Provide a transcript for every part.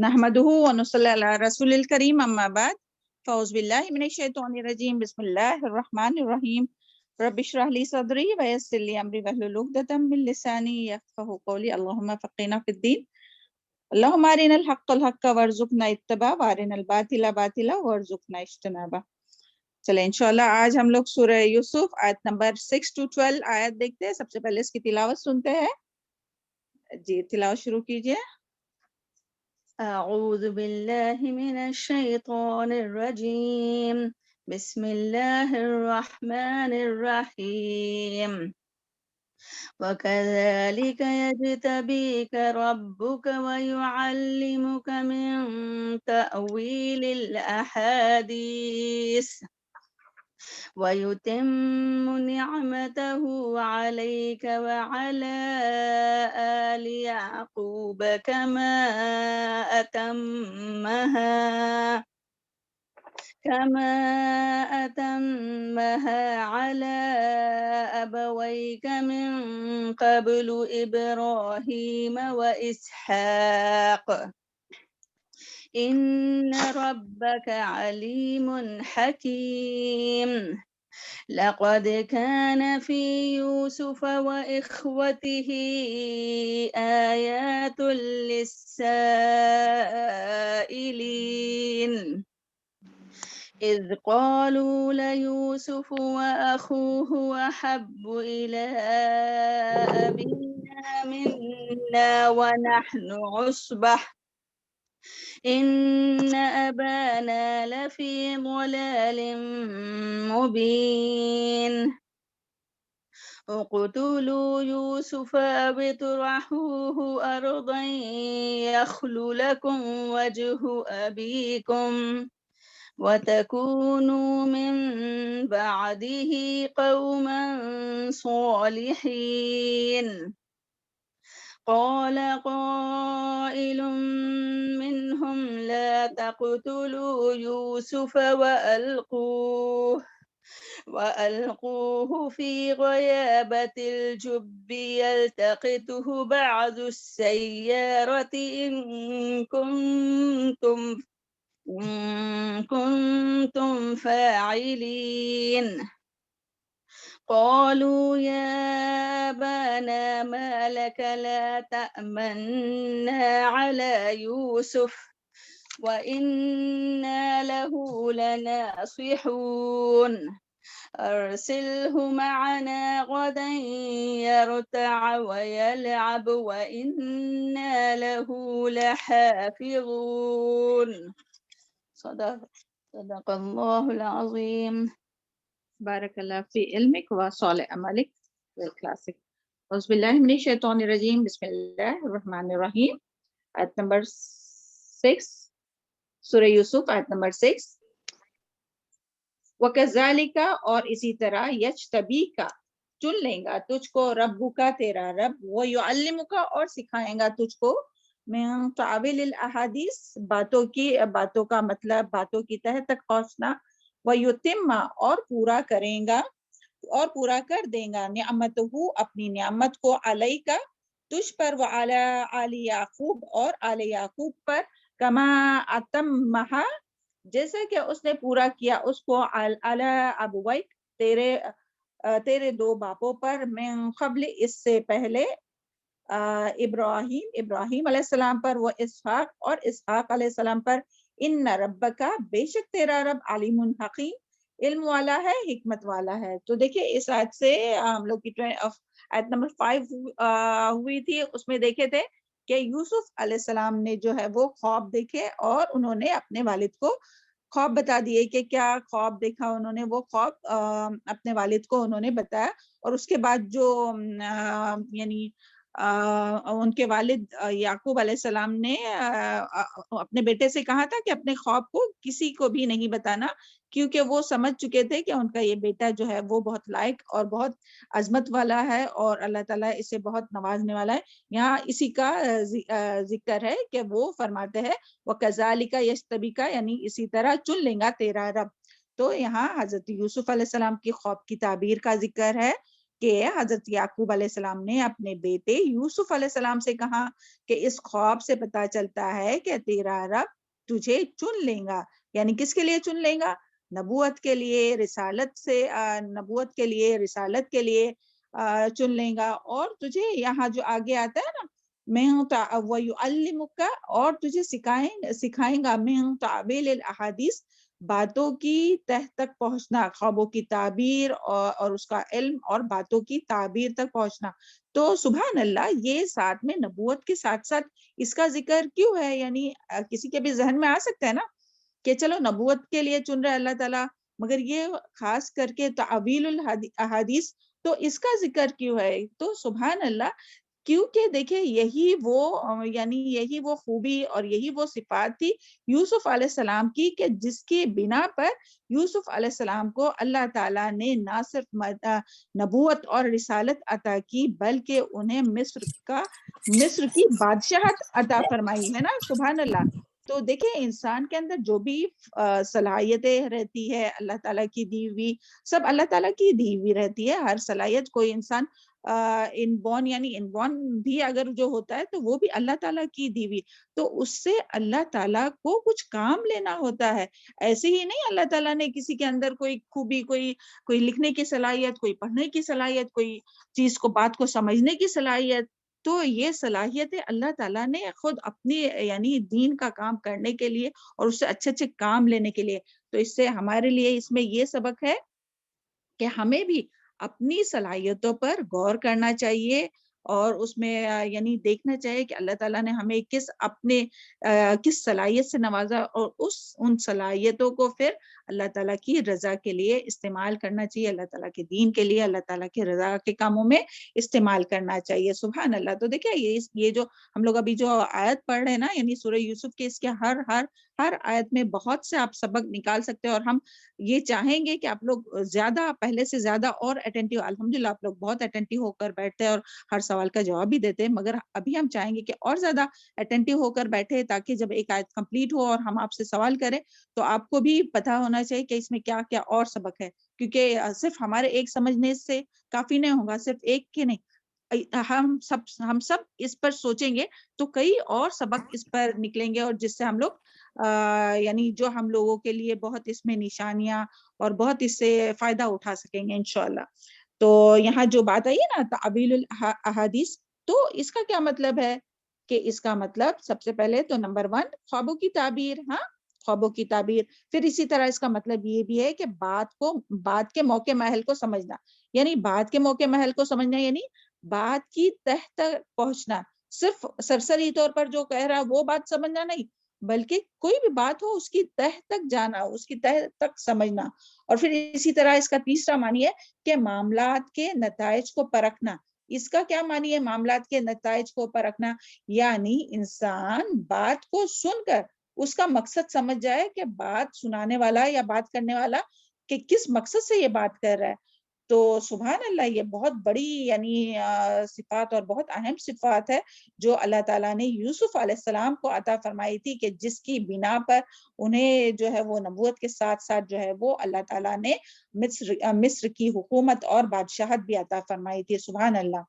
نحمده ونصلي على رسول الكريم اما بعد فاعوذ بالله من الشيطان الرجيم بسم الله الرحمن الرحيم رب اشرح لي صدري ويسر لي امري واحلل عقدة من لساني يفقهوا قولي اللهم فقهنا في الدين اللهم ارنا الحق الحق وارزقنا اتباعه وارنا الباطل باطلا وارزقنا اجتنابه. چلیں انشاءاللہ آج ہم لوگ سورہ یوسف آیت نمبر 6 to 12 آیت دیکھتے ہیں. سب سے پہلے اس کی تلاوت سنتے ہیں. جی تلاوت شروع کیجئے. أعوذ بالله من الشيطان الرجيم بسم الله الرحمن الرحيم وكذلك يجتبيك ربك ويعلمك من تأويل الأحاديث ويتم نعمته عليك وعلى آل يعقوب كما أتمها على أبويك من قبل إبراهيم وإسحاق إن ربك عليم حكيم لقد كان في يوسف وإخوته آيات للسائلين إذ قالوا ليوسف وأخوه أحب إلى أبينا منا ونحن عصبة إن أبانا لفي ضلال مبين اقتلوا يوسف أو اطرحوه أرضا يخل لكم وجه أبيكم وتكونوا من بعده قوما صالحين. قال قائل منهم لا تقتلوا يوسف وألقوه في غيابة الجب يلتقطه بعض السيارة إن كنتم فاعلين. قالوا يا أبانا ما لك لا تأمنا على يوسف وإنا له لناصحون أرسله معنا غدا يرتع ويلعب وإنا له لحافظون. صدق الله العظيم. بارک اللہ فی علمک و صالح عملک. کلاسک. اعوذ باللہ من الشیطان الرجیم بسم اللہ الرحمن الرحیم. آیت نمبر 6 سورہ یوسف آیت نمبر 6. وَكَذَلِكَ اور اسی طرح یجتبیک چن لیں گا تجھ کو ربک تیرا رب وَيُعَلِّمُكَ اور سکھائیں گا تجھ کو من تعویل الاحادیث باتوں کا مطلب باتوں کی تہ تک پہنچنا وَيُتِمَّ اور پورا کریں گا اور پورا کر دیں گا نعمتہ اپنی نعمت کو علیکا تجھ پر وعلی آل یعقوب اور آل یعقوب پر کما اتمہا جیسا کہ اس نے پورا کیا اس کو علی ابویک تیرے دو باپوں پر من قبل اس سے پہلے ابراہیم علیہ السلام پر وہ اسحاق اور اسحاق علیہ السلام پر ان ربک بے شک تیرا رب علیم حکیم علم والا ہے حکمت والا ہے. تو دیکھیں اس آیت سے ہم لوگ کی آیت نمبر 5 ہوئی تھی. اس میں دیکھے تھے کہ یوسف علیہ السلام نے جو ہے وہ خواب دیکھے اور انہوں نے اپنے والد کو خواب بتا دیے کہ کیا خواب دیکھا انہوں نے. وہ خواب اپنے والد کو انہوں نے بتایا اور اس کے بعد جو یعنی ان کے والد یعقوب علیہ السلام نے اپنے بیٹے سے کہا تھا کہ اپنے خواب کو کسی کو بھی نہیں بتانا کیونکہ وہ سمجھ چکے تھے کہ ان کا یہ بیٹا جو ہے وہ بہت لائق اور بہت عظمت والا ہے اور اللہ تعالیٰ اسے بہت نوازنے والا ہے. یہاں اسی کا ذکر ہے کہ وہ فرماتے ہیں وَكَذَلِكَ يَجْتَبِيكَ یعنی اسی طرح چن لیں گا تیرا رب. تو یہاں حضرت یوسف علیہ السلام کی خواب کی تعبیر کا ذکر ہے کہ حضرت یعقوب علیہ السلام نے اپنے بیٹے یوسف علیہ السلام سے کہا کہ اس خواب سے پتہ چلتا ہے کہ تیرا رب تجھے چن لے گا. یعنی کس کے لیے چن لے گا؟ نبوت کے لیے، نبوت کے لیے، رسالت کے لیے چن لے گا. اور تجھے یہاں جو آگے آتا ہے نا، وَيُعَلِّمُكَ، اور تجھے سکھائیں گا من تعبیل الاحادیث، باتوں کی تہ تک پہنچنا، خوابوں کی تعبیر اور اس کا علم اور باتوں کی تعبیر تک پہنچنا. تو سبحان اللہ، یہ ساتھ میں نبوت کے ساتھ ساتھ اس کا ذکر کیوں ہے؟ یعنی کسی کے بھی ذہن میں آ سکتا ہے نا کہ چلو نبوت کے لیے چن رہا ہے اللہ تعالیٰ، مگر یہ خاص کر کے تعویل الاحادیث، تو اس کا ذکر کیوں ہے؟ تو سبحان اللہ، کیونکہ دیکھیں یہی وہ خوبی اور یہی وہ صفات تھی یوسف علیہ السلام کی، کہ جس کی بنا پر یوسف علیہ السلام کو اللہ تعالیٰ نے نہ صرف نبوت اور رسالت عطا کی، بلکہ انہیں مصر کی بادشاہت عطا فرمائی ہے نا. سبحان اللہ. تو دیکھیں انسان کے اندر جو بھی صلاحیتیں رہتی ہے اللہ تعالیٰ کی دی ہوئی، سب اللہ تعالیٰ کی دی ہوئی رہتی ہے. ہر صلاحیت کوئی انسان انبورن بھی اگر جو ہوتا ہے تو وہ بھی اللہ تعالیٰ کی دی ہوئی، تو اس سے اللہ تعالیٰ کو کچھ کام لینا ہوتا ہے. ایسے ہی نہیں اللہ تعالیٰ نے کسی کے اندر کوئی خوبی، کوئی لکھنے کی صلاحیت، کوئی پڑھنے کی صلاحیت، کوئی چیز کو بات کو سمجھنے کی صلاحیت، تو یہ صلاحیتیں اللہ تعالیٰ نے خود اپنی یعنی دین کا کام کرنے کے لیے اور اس سے اچھے اچھے کام لینے کے لیے. تو اس سے ہمارے لیے اس میں یہ سبق ہے کہ ہمیں بھی اپنی صلاحیتوں پر غور کرنا چاہیے، اور اس میں یعنی دیکھنا چاہیے کہ اللہ تعالیٰ نے ہمیں کس صلاحیت سے نوازا، اور ان صلاحیتوں کو پھر اللہ تعالیٰ کی رضا کے لیے استعمال کرنا چاہیے، اللہ تعالیٰ کے دین کے لیے، اللہ تعالیٰ کی رضا کے کاموں میں استعمال کرنا چاہیے. سبحان اللہ. تو دیکھیں یہ جو ہم لوگ ابھی جو آیت پڑھ رہے ہیں نا، یعنی سورہ یوسف کے اس کے ہر آیت میں بہت سے آپ سبق نکال سکتے ہیں، اور ہم یہ چاہیں گے کہ آپ لوگ زیادہ پہلے سے زیادہ اور اٹینٹیو، الحمدللہ آپ لوگ بہت اٹینٹیو ہو کر بیٹھتے ہیں اور ہر سوال کا جواب بھی دیتے ہیں، مگر ابھی ہم چاہیں گے کہ اور زیادہ اٹینٹیو ہو کر بیٹھے، تاکہ جب ایک آیت کمپلیٹ ہو اور ہم آپ سے سوال کریں تو آپ کو بھی پتہ ہونا چاہیے کہ اس میں کیا کیا اور سبق ہے. کیونکہ صرف ہمارے ایک سمجھنے سے کافی نہیں ہوگا، صرف ایک کے نہیں، ہم سب اس پر سوچیں گے تو کئی اور سبق اس پر نکلیں گے، اور جس سے ہم لوگ یعنی جو ہم لوگوں کے لیے بہت اس میں نشانیاں اور بہت اس سے فائدہ اٹھا سکیں گے انشاءاللہ. تو یہاں جو بات آئی ہے نا تعبیل الاحادیث، تو اس کا کیا مطلب ہے؟ کہ اس کا مطلب سب سے پہلے تو نمبر 1 خوابوں کی تعبیر. ہاں، خوابوں کی تعبیر. پھر اسی طرح اس کا مطلب یہ بھی ہے کہ بات کے موقع محل کو سمجھنا، یعنی بات کے موقع محل کو سمجھنا، یعنی بات کی تہ تک پہنچنا. صرف سرسری طور پر جو کہہ رہا وہ بات سمجھنا نہیں، بلکہ کوئی بھی بات ہو اس کی تہ تک جانا، اس کی تہ تک سمجھنا. اور پھر اسی طرح اس کا تیسرا معنی ہے کہ معاملات کے نتائج کو پرکھنا. اس کا کیا معنی ہے معاملات کے نتائج کو پرکھنا؟ یعنی انسان بات کو سن کر اس کا مقصد سمجھ جائے کہ بات سنانے والا یا بات کرنے والا کہ کس مقصد سے یہ بات کر رہا ہے. تو سبحان اللہ، یہ بہت بڑی یعنی صفات اور بہت اہم صفات ہے جو اللہ تعالیٰ نے یوسف علیہ السلام کو عطا فرمائی تھی، کہ جس کی بنا پر انہیں جو ہے وہ نبوت کے ساتھ ساتھ جو ہے وہ اللہ تعالیٰ نے مصر کی حکومت اور بادشاہت بھی عطا فرمائی تھی. سبحان اللہ.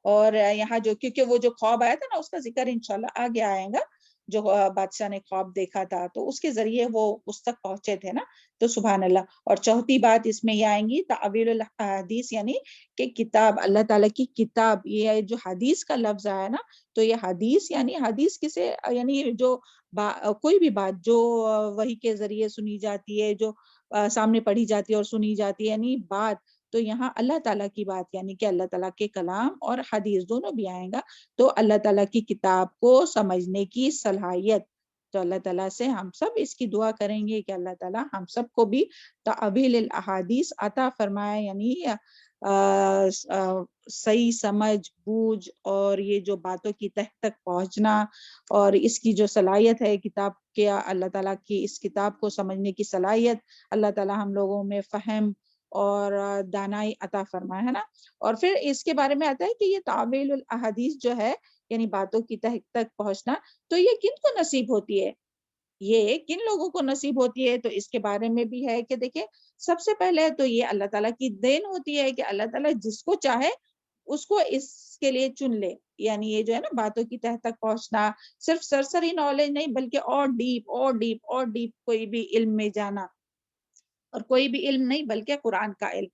اور یہاں جو کیونکہ وہ جو خواب آیا تھا نا، اس کا ذکر انشاءاللہ آگے آئے گا، جو بادشاہ نے خواب دیکھا تھا تو اس کے ذریعے وہ اس تک پہنچے تھے نا. تو سبحان اللہ. اور چوتھی بات اس میں یہ آئیں گی تعویل الحدیث، یعنی کہ کتاب، اللہ تعالیٰ کی کتاب. یہ جو حدیث کا لفظ آیا نا، تو یہ حدیث یعنی حدیث کسے، یعنی جو کوئی بھی بات جو وحی کے ذریعے سنی جاتی ہے، جو سامنے پڑھی جاتی ہے اور سنی جاتی ہے، یعنی بات. تو یہاں اللہ تعالیٰ کی بات، یعنی کہ اللہ تعالیٰ کے کلام اور حدیث دونوں بھی آئیں گا. تو اللہ تعالیٰ کی کتاب کو سمجھنے کی صلاحیت. تو اللہ تعالیٰ سے ہم سب اس کی دعا کریں گے کہ اللہ تعالیٰ ہم سب کو بھی تعویل الاحادیث عطا فرمائے، یعنی صحیح سمجھ بوجھ اور یہ جو باتوں کی تہ تک پہنچنا، اور اس کی جو صلاحیت ہے کتاب کے، اللہ تعالیٰ کی اس کتاب کو سمجھنے کی صلاحیت، اللہ تعالیٰ ہم لوگوں میں فہم اور دانائی عطا فرمائے، ہے نا. اور پھر اس کے بارے میں آتا ہے کہ یہ تعویل الاحادیث جو ہے، یعنی باتوں کی تہ تک پہنچنا، تو یہ کن کو نصیب ہوتی ہے؟ یہ کن لوگوں کو نصیب ہوتی ہے؟ تو اس کے بارے میں بھی ہے کہ دیکھیں سب سے پہلے تو یہ اللہ تعالیٰ کی دین ہوتی ہے کہ اللہ تعالیٰ جس کو چاہے اس کو اس کے لیے چن لے. یعنی یہ جو ہے نا باتوں کی تہ تک پہنچنا، صرف سرسری نالج نہیں بلکہ اور ڈیپ اور ڈیپ اور ڈیپ کوئی بھی علم میں جانا، اور کوئی بھی علم نہیں بلکہ قرآن کا علم.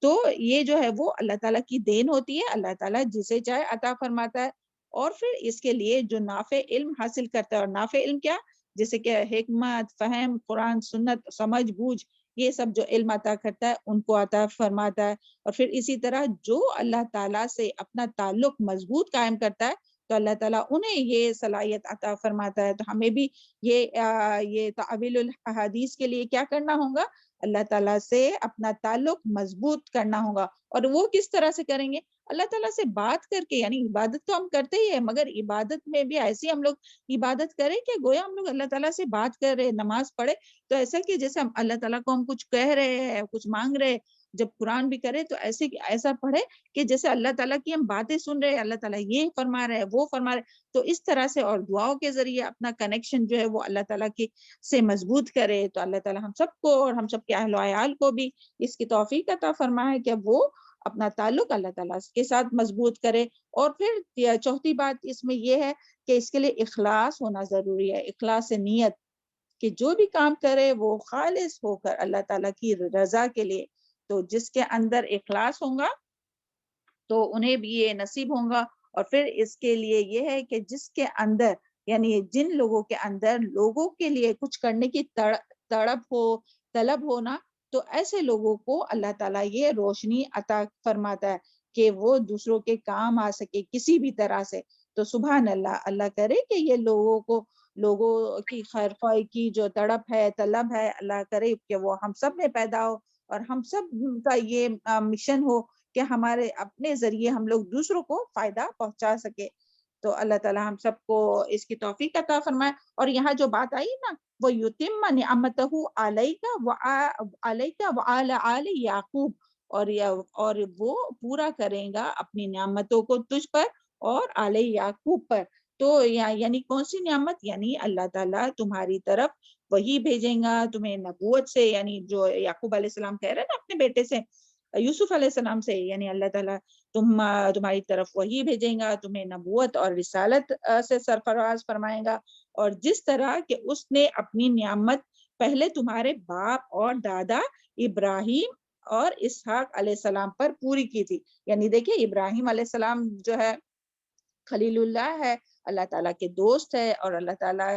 تو یہ جو ہے وہ اللہ تعالیٰ کی دین ہوتی ہے، اللہ تعالیٰ جسے چاہے عطا فرماتا ہے. اور پھر اس کے لیے جو نافع علم حاصل کرتا ہے، اور نافع علم کیا؟ جیسے کہ حکمت، فہم، قرآن سنت، سمجھ بوجھ، یہ سب جو علم عطا کرتا ہے ان کو عطا فرماتا ہے. اور پھر اسی طرح جو اللہ تعالیٰ سے اپنا تعلق مضبوط قائم کرتا ہے تو اللہ تعالیٰ انہیں یہ صلاحیت عطا فرماتا ہے. تو ہمیں بھی یہ تعویل الحدیث کے لیے کیا کرنا ہوگا؟ اللہ تعالیٰ سے اپنا تعلق مضبوط کرنا ہوگا. اور وہ کس طرح سے کریں گے؟ اللہ تعالیٰ سے بات کر کے. یعنی عبادت تو ہم کرتے ہی ہیں، مگر عبادت میں بھی ایسی ہم لوگ عبادت کریں کہ گویا ہم لوگ اللہ تعالیٰ سے بات کر رہے، نماز پڑھے تو ایسا کہ جیسے ہم اللہ تعالیٰ کو ہم کچھ کہہ رہے ہیں، کچھ مانگ رہے. جب قرآن بھی کرے تو ایسا پڑھے کہ جیسے اللہ تعالیٰ کی ہم باتیں سن رہے، اللہ تعالیٰ یہ فرما رہے وہ فرما رہے. تو اس طرح سے اور دعاؤں کے ذریعے اپنا کنیکشن جو ہے وہ اللہ تعالیٰ کی سے مضبوط کرے. تو اللہ تعالیٰ ہم سب کو اور ہم سب کے اہل و عیال کو بھی اس کی توفیق عطا فرمائے کہ وہ اپنا تعلق اللہ تعالیٰ کے ساتھ مضبوط کرے. اور پھر چوتھی بات اس میں یہ ہے کہ اس کے لیے اخلاص ہونا ضروری ہے، اخلاص نیت، کہ جو بھی کام کرے وہ خالص ہو کر اللہ تعالیٰ کی رضا کے لیے. تو جس کے اندر اخلاص ہوگا تو انہیں بھی یہ نصیب ہوگا. اور پھر اس کے لیے یہ ہے کہ جس کے اندر یعنی جن لوگوں کے اندر لوگوں کے لیے کچھ کرنے کی تڑپ ہو، طلب ہونا، تو ایسے لوگوں کو اللہ تعالیٰ یہ روشنی عطا فرماتا ہے کہ وہ دوسروں کے کام آ سکے کسی بھی طرح سے. تو سبحان اللہ، اللہ کرے کہ یہ لوگوں کی خیر خواہی کی جو تڑپ ہے، طلب ہے، اللہ کرے کہ وہ ہم سب میں پیدا ہو، اور ہم سب کا یہ مشن ہو کہ ہمارے اپنے ذریعے ہم لوگ دوسروں کو فائدہ پہنچا سکے. تو اللہ تعالیٰ ہم سب کو اس کی توفیق عطا فرمائے. اور یہاں جو بات آئی نا، وہ یتم نعمتہ علیک وعلی آل یعقوب، اور وہ پورا کرے گا اپنی نعمتوں کو تجھ پر اور آل یعقوب پر. تو یعنی کون سی نعمت؟ یعنی اللہ تعالیٰ تمہاری طرف وہی بھیجیں گا تمہیں نبوت سے. یعنی جو یعقوب علیہ السلام کہہ رہے ہیں نا اپنے بیٹے سے، یوسف علیہ السلام سے، یعنی اللہ تعالیٰ تمہاری طرف وہی بھیجیں گا، تمہیں نبوت اور رسالت سے سرفراز فرمائے گا. اور جس طرح کہ اس نے اپنی نعمت پہلے تمہارے باپ اور دادا ابراہیم اور اسحاق علیہ السلام پر پوری کی تھی. یعنی دیکھیں ابراہیم علیہ السلام جو ہے خلیل اللہ ہے، اللہ تعالیٰ کے دوست ہے، اور اللہ تعالیٰ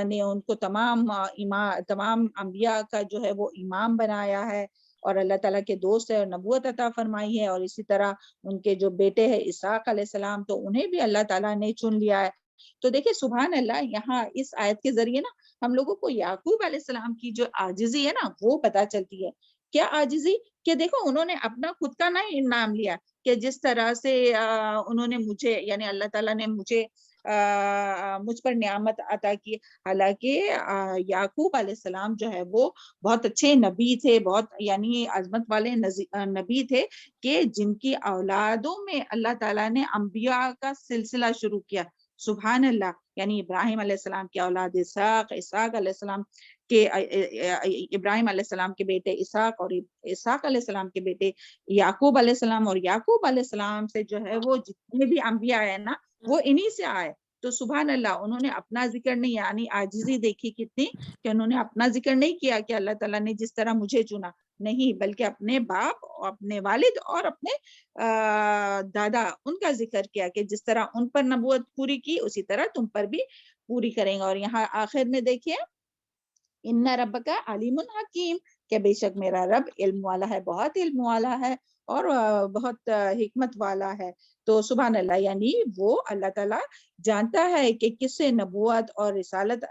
نے ان کو تمام انبیاء کا جو ہے وہ امام بنایا ہے، اور اللہ تعالیٰ کے دوست ہے اور نبوت عطا فرمائی ہے. اور اسی طرح ان کے جو بیٹے ہیں اسحاق علیہ السلام، تو انہیں بھی اللہ تعالیٰ نے چن لیا ہے. تو دیکھیں سبحان اللہ، یہاں اس آیت کے ذریعے نا ہم لوگوں کو یعقوب علیہ السلام کی جو عاجزی ہے نا وہ پتہ چلتی ہے. کیا عاجزی؟ کہ دیکھو انہوں نے اپنا خود کا نہیں نام لیا، کہ جس طرح سے انہوں نے مجھے، یعنی اللہ تعالیٰ نے مجھ پر نعمت عطا کی. حالانکہ یعقوب علیہ السلام جو ہے وہ بہت اچھے نبی تھے، بہت یعنی عظمت والے نبی تھے، کہ جن کی اولادوں میں اللہ تعالیٰ نے انبیاء کا سلسلہ شروع کیا. سبحان اللہ. یعنی ابراہیم علیہ السلام کی اولاد اسحاق علیہ السلام کے ابراہیم علیہ السلام کے بیٹے اسحاق، اور اسحاق علیہ السلام کے بیٹے یعقوب علیہ السلام، اور یعقوب علیہ السلام سے جو ہے وہ جتنے بھی انبیاء ہیں نا وہ انہی سے آئے. تو سبحان اللہ، انہوں نے اپنا ذکر نہیں، یعنی عاجزی دیکھی کتنی، کہ انہوں نے اپنا ذکر نہیں کیا کہ اللہ تعالیٰ نے جس طرح مجھے چنا، نہیں، بلکہ اپنے باپ، اپنے والد اور اپنے دادا، ان کا ذکر کیا کہ جس طرح ان پر نبوت پوری کی اسی طرح تم پر بھی پوری کریں گا. اور یہاں آخر میں دیکھیے، ان ربک علیم حکیم، کہ بے شک میرا رب علم والا ہے، بہت علم والا ہے اور بہت حکمت والا ہے. تو سبحان اللہ، یعنی وہ اللہ تعالیٰ جانتا ہے کہ کس سے نبوت اور رسالت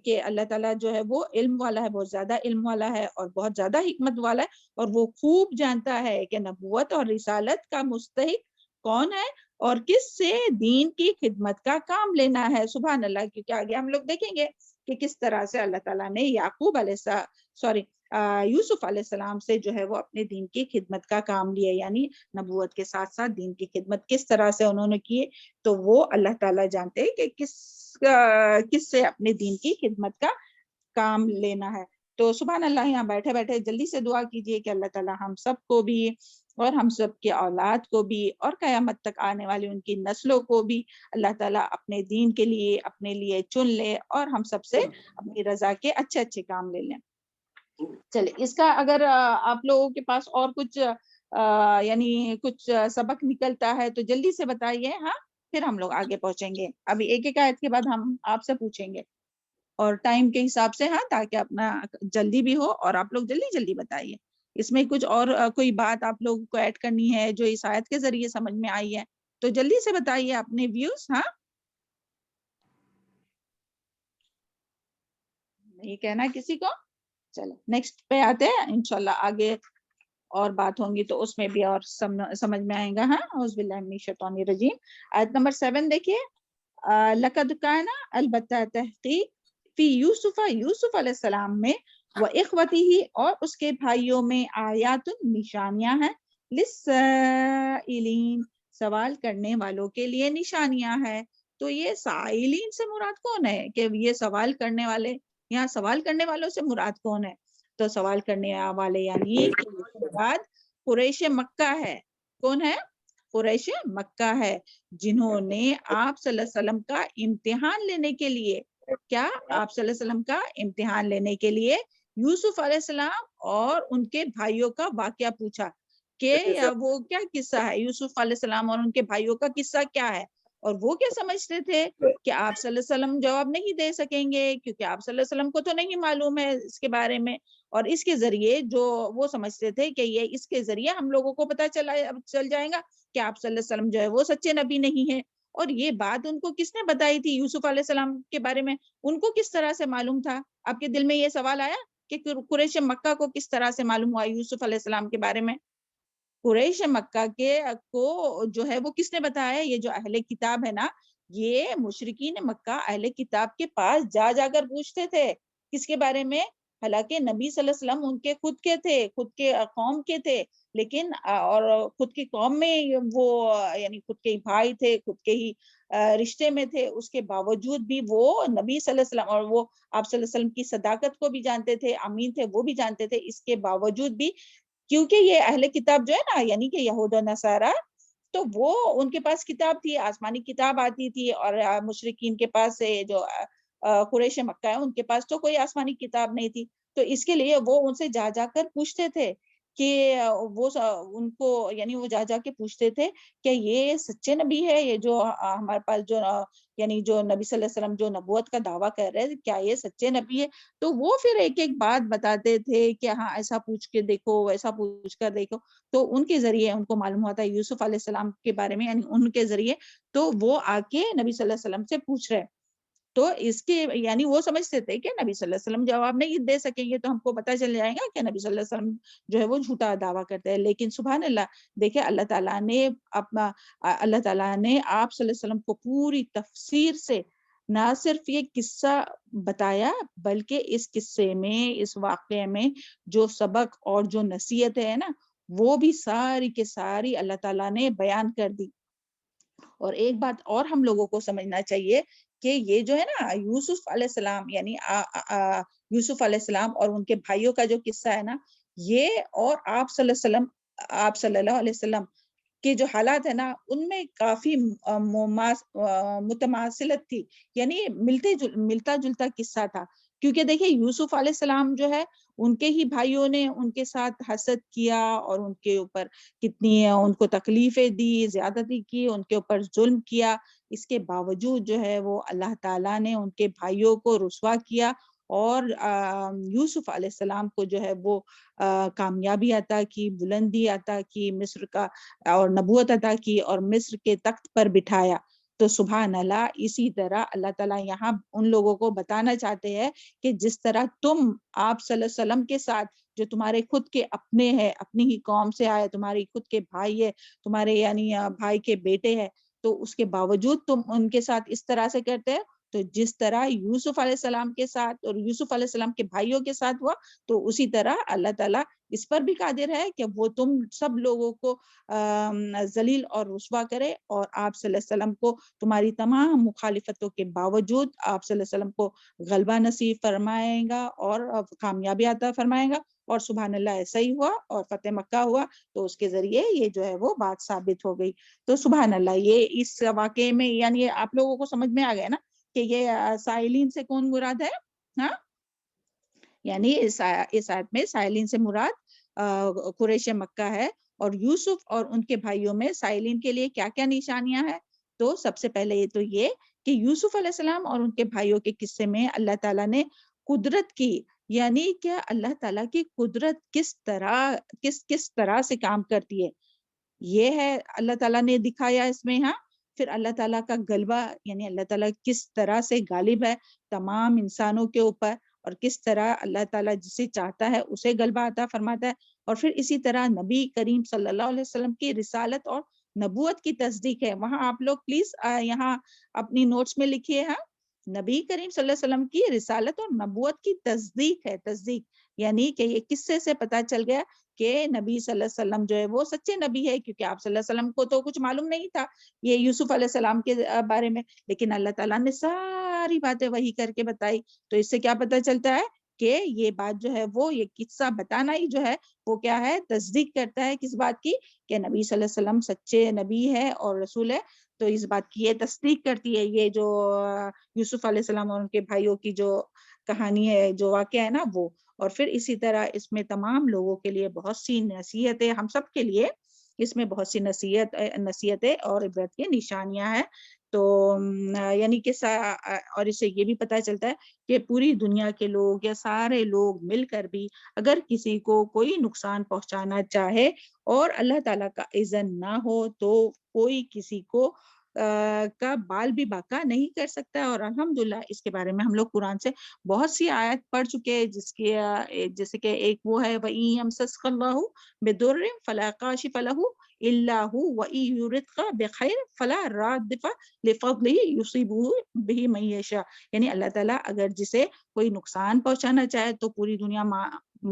کہ اللہ تعالیٰ جو ہے وہ علم والا ہے، بہت زیادہ علم والا ہے اور بہت زیادہ حکمت والا ہے. اور وہ خوب جانتا ہے کہ نبوت اور رسالت کا مستحق کون ہے اور کس سے دین کی خدمت کا کام لینا ہے. سبحان اللہ. کیونکہ آگے ہم لوگ دیکھیں گے کہ کس طرح سے اللہ تعالیٰ نے یوسف علیہ السلام سے جو ہے وہ اپنے دین کی خدمت کا کام لیا، یعنی نبوت کے ساتھ ساتھ دین کی خدمت کس طرح سے انہوں نے کیے. تو وہ اللہ تعالیٰ جانتے ہیں کہ کس کس سے اپنے دین کی خدمت کا کام لینا ہے. تو سبحان اللہ, یہاں بیٹھے بیٹھے جلدی سے دعا کیجئے کہ اللہ تعالیٰ ہم سب کو بھی اور ہم سب کے اولاد کو بھی اور قیامت تک آنے والی ان کی نسلوں کو بھی اللہ تعالیٰ اپنے دین کے لیے اپنے لیے چن لے اور ہم سب سے اپنی رضا کے اچھے اچھے کام لے لیں. چلے, اس کا اگر آپ لوگوں کے پاس اور کچھ یعنی کچھ سبق نکلتا ہے تو جلدی سے بتائیے, ہاں, پھر ہم لوگ آگے پہنچیں گے. ابھی ایک ایک آیت کے بعد ہم آپ سے پوچھیں گے اور ٹائم کے حساب سے, ہاں, تاکہ اپنا جلدی بھی ہو اور آپ لوگ جلدی جلدی بتائیے. اس میں کچھ اور کوئی بات آپ لوگوں کو ایڈ کرنی ہے جو اس آیت کے ذریعے سمجھ میں آئی ہے تو جلدی سے بتائیے اپنے ویوز. ہاں, نہیں کہنا کسی کو. چلو نیکسٹ پہ آتے ہیں, انشاءاللہ آگے اور بات ہوں گی تو اس میں بھی اور سمجھ میں آئے گا. ہاں, اعوذ باللہ من الشیطان الرجیم. آیت نمبر 7 دیکھیے. لقد کان, البتہ تحقیق, فی یوسف, یوسف علیہ السلام میں, و اخوتہ, اور اس کے بھائیوں میں, آیات, نشانیاں ہیں, للسائلین, سوال کرنے والوں کے لیے نشانیاں ہیں. تو یہ سائلین سے مراد کون ہے کہ یہ سوال کرنے والے, یہاں سوال کرنے والوں سے مراد کون ہے؟ تو سوال کرنے والے یعنی مراد قریش مکہ ہے. کون ہے؟ قریش مکہ ہے, جنہوں نے آپ صلی اللہ علیہ وسلم کا امتحان لینے کے لیے, کیا آپ صلی اللہ علیہ وسلم کا امتحان لینے کے لیے یوسف علیہ السلام اور ان کے بھائیوں کا واقعہ پوچھا کہ وہ کیا قصہ ہے, یوسف علیہ السلام اور ان کے بھائیوں کا قصہ کیا ہے, اور وہ کیا سمجھتے تھے کہ آپ صلی اللہ علیہ وسلم جواب نہیں دے سکیں گے کیونکہ آپ صلی اللہ علیہ وسلم کو تو نہیں معلوم ہے اس کے بارے میں, اور اس کے ذریعے جو وہ سمجھتے تھے کہ یہ اس کے ذریعے ہم لوگوں کو پتہ چل جائے گا کہ آپ صلی اللہ علیہ وسلم جو ہے وہ سچے نبی نہیں ہے. اور یہ بات ان کو کس نے بتائی تھی یوسف علیہ السلام کے بارے میں, ان کو کس طرح سے معلوم تھا؟ آپ کے دل میں یہ سوال آیا کہ قریش مکہ کو کس طرح سے معلوم ہوا یوسف علیہ السلام کے بارے میں؟ قریش مکہ کے کو جو ہے وہ کس نے بتایا؟ یہ جو اہل کتاب ہے نا, یہ مشرکین مکہ اہل کتاب کے پاس جا کر پوچھتے تھے. کس کے بارے میں؟ حالانکہ نبی صلی اللہ علیہ وسلم ان کے خود کے تھے, خود کے قوم کے تھے, لیکن اور خود کی قوم میں وہ یعنی خود کے بھائی تھے, خود کے ہی رشتے میں تھے, اس کے باوجود بھی وہ نبی صلی اللہ علیہ وسلم اور وہ آپ صلی اللہ علیہ وسلم کی صداقت کو بھی جانتے تھے, امین تھے وہ بھی جانتے تھے. اس کے باوجود بھی کیونکہ یہ اہل کتاب جو ہے نا یعنی کہ یہود و نصارہ, تو وہ ان کے پاس کتاب تھی, آسمانی کتاب آتی تھی, اور مشرکین کے پاس جو قریش مکہ ہے ان کے پاس تو کوئی آسمانی کتاب نہیں تھی. تو اس کے لیے وہ ان سے جا کر پوچھتے تھے کہ وہ ان کو یعنی وہ جا کے پوچھتے تھے کہ یہ سچے نبی ہے, یہ جو ہمارے پاس جو یعنی جو نبی صلی اللہ علیہ وسلم جو نبوت کا دعویٰ کر رہے ہیں, کیا یہ سچے نبی ہے؟ تو وہ پھر ایک ایک بات بتاتے تھے کہ ہاں ایسا پوچھ کے دیکھو, ویسا پوچھ کر دیکھو. تو ان کے ذریعے ان کو معلوم ہوتا ہے یوسف علیہ السلام کے بارے میں, یعنی ان کے ذریعے تو وہ آ کے نبی صلی اللہ علیہ وسلم سے پوچھ رہے. تو اس کے یعنی وہ سمجھتے تھے کہ نبی صلی اللہ علیہ وسلم جواب نہیں دے سکیں گے تو ہم کو پتہ چل جائے گا کہ نبی صلی اللہ علیہ وسلم جو ہے وہ جھوٹا دعویٰ کرتے ہیں. لیکن سبحان اللہ, دیکھیں اللہ تعالیٰ نے آپ صلی اللہ علیہ وسلم کو پوری تفسیر سے نہ صرف یہ قصہ بتایا بلکہ اس قصے میں, اس واقعے میں جو سبق اور جو نصیحت ہے نا وہ بھی ساری کے ساری اللہ تعالیٰ نے بیان کر دی. اور ایک بات اور ہم لوگوں کو سمجھنا چاہیے کہ یہ جو ہے نا یوسف علیہ السلام یعنی یوسف علیہ السلام اور ان کے بھائیوں کا جو قصہ ہے نا, یہ اور آپ صلی اللہ علیہ وسلم کے جو حالات ہے نا ان میں کافی متماثلت تھی, یعنی ملتا جلتا قصہ تھا. کیونکہ دیکھیں یوسف علیہ السلام جو ہے ان کے ہی بھائیوں نے ان کے ساتھ حسد کیا اور ان کے اوپر کتنی ان کو تکلیفیں دی, زیادتی کی, ان کے اوپر ظلم کیا. اس کے باوجود جو ہے وہ اللہ تعالیٰ نے ان کے بھائیوں کو رسوا کیا اور یوسف علیہ السلام کو جو ہے وہ کامیابی عطا کی, بلندی عطا کی, مصر کا اور نبوت عطا کی اور مصر کے تخت پر بٹھایا. تو سبحان اللہ, اسی طرح اللہ تعالیٰ یہاں ان لوگوں کو بتانا چاہتے ہیں کہ جس طرح تم آپ صلی اللہ علیہ وسلم کے ساتھ جو تمہارے خود کے اپنے ہیں, اپنی ہی قوم سے آئے, تمہاری خود کے بھائی ہے, تمہارے یعنی بھائی کے بیٹے ہیں, تو اس کے باوجود تم ان کے ساتھ اس طرح سے کرتے ہیں, تو جس طرح یوسف علیہ السلام کے ساتھ اور یوسف علیہ السلام کے بھائیوں کے ساتھ ہوا تو اسی طرح اللہ تعالیٰ اس پر بھی قادر ہے کہ وہ تم سب لوگوں کو ذلیل اور رسوا کرے، اور آپ صلی اللہ علیہ وسلم کو تمہاری تمام مخالفتوں کے باوجود آپ صلی اللہ علیہ وسلم کو غلبہ نصیب فرمائے گا اور کامیابی عطا فرمائے گا۔ اور سبحان اللہ ایسا ہی ہوا اور فتح مکہ ہوا، تو اس کے ذریعے یہ جو ہے وہ بات ثابت ہو گئی۔ تو سبحان اللہ، یہ اس واقعے میں یعنی آپ لوگوں کو سمجھ میں آ گیا نا کہ یہ سائلین سے کون مراد ہے؟ ہاں، یعنی اس آیت میں سائلین سے مراد قریش مکہ ہے، اور یوسف اور ان کے بھائیوں میں سائلین کے لیے کیا کیا نشانیاں ہیں؟ تو سب سے پہلے تو یہ کہ یوسف علیہ السلام اور ان کے بھائیوں کے قصے میں اللہ تعالیٰ نے قدرت کی، یعنی کہ اللہ تعالیٰ کی قدرت کس طرح سے کام کرتی ہے، یہ ہے اللہ تعالیٰ نے دکھایا اس میں۔ ہاں، پھر اللہ تعالیٰ کا غلبہ، یعنی اللہ تعالیٰ کس طرح سے غالب ہے تمام انسانوں کے اوپر، اور کس طرح اللہ تعالیٰ جسے چاہتا ہے اسے غلبہ عطا فرماتا ہے۔ اور پھر اسی طرح نبی کریم صلی اللہ علیہ وسلم کی رسالت اور نبوت کی تصدیق ہے۔ وہاں آپ لوگ پلیز یہاں اپنی نوٹس میں لکھیے، ہاں، نبی کریم صلی اللہ علیہ وسلم کی رسالت اور نبوت کی تصدیق ہے۔ تصدیق یعنی کہ یہ قصے سے پتہ چل گیا کہ نبی صلی اللہ علیہ وسلم جو ہے وہ سچے نبی ہے، کیونکہ آپ صلی اللہ علیہ وسلم کو تو کچھ معلوم نہیں تھا یہ یوسف علیہ السلام کے بارے میں، لیکن اللہ تعالیٰ نے ساری باتیں وحی کر کے بتائی۔ تو اس سے کیا پتہ چلتا ہے کہ یہ بات جو ہے وہ یہ قصہ بتانا ہی جو ہے وہ کیا ہے، تصدیق کرتا ہے کس بات کی، کہ نبی صلی اللہ علیہ وسلم سچے نبی ہے اور رسول ہے۔ تو اس بات کی یہ تصدیق کرتی ہے یہ جو یوسف علیہ السلام اور ان کے بھائیوں کی جو کہانی ہے، جو واقعہ ہے نا وہ۔ اور پھر اسی طرح اس میں تمام لوگوں کے لیے بہت سی نصیحتیں، ہم سب کے لیے اس میں بہت سی نصیحتیں اور عبرت کی نشانیاں ہیں۔ تو یعنی کہ اور اس سے یہ بھی پتہ چلتا ہے کہ پوری دنیا کے لوگ یا سارے لوگ مل کر بھی اگر کسی کو کوئی نقصان پہنچانا چاہے اور اللہ تعالیٰ کا اذن نہ ہو تو کوئی کسی کو کا بال بھی باقا نہیں کر سکتا۔ اور الحمدللہ اس کے بارے میں ہم لوگ قرآن سے بہت سی آیت پڑھ چکے، جیسے کہ ایک وہ ہے وَإِن يَمْسَسْكَ اللَّهُ بِضُرٍّ فَلَا كَاشِفَ لَهُ إِلَّا هُوَ وَإِن يُرِدْكَ بِخَيْرٍ فَلَا رَادِّ لِفَضْلِهِ يُصِيبُ بِهِ مَن يَشَاءُ، یعنی اللہ تعالیٰ اگر جسے کوئی نقصان پہنچانا چاہے تو پوری دنیا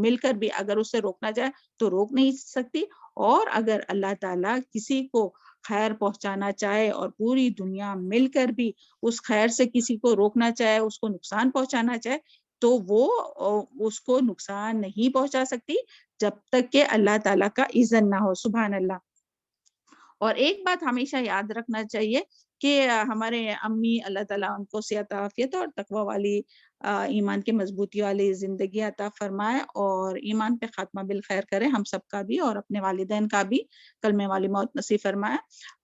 مل کر بھی اگر اسے روکنا چاہے تو روک نہیں سکتی، اور اگر اللہ تعالیٰ کسی کو خیر پہنچانا چاہے اور پوری دنیا مل کر بھی اس خیر سے کسی کو روکنا چاہے، اس کو نقصان پہنچانا چاہے، تو وہ اس کو نقصان نہیں پہنچا سکتی جب تک کہ اللہ تعالیٰ کا اذن نہ ہو۔ سبحان اللہ۔ اور ایک بات ہمیشہ یاد رکھنا چاہیے کہ ہمارے امی اللہ تعالیٰ ان کو صحت عافیت اور تقوی والی ایمان کے مضبوطی والی زندگی عطا فرمائے اور ایمان پہ خاتمہ بالخیر کرے، ہم سب کا بھی اور اپنے والدین کا بھی کلمے والی موت نصیب فرمائے۔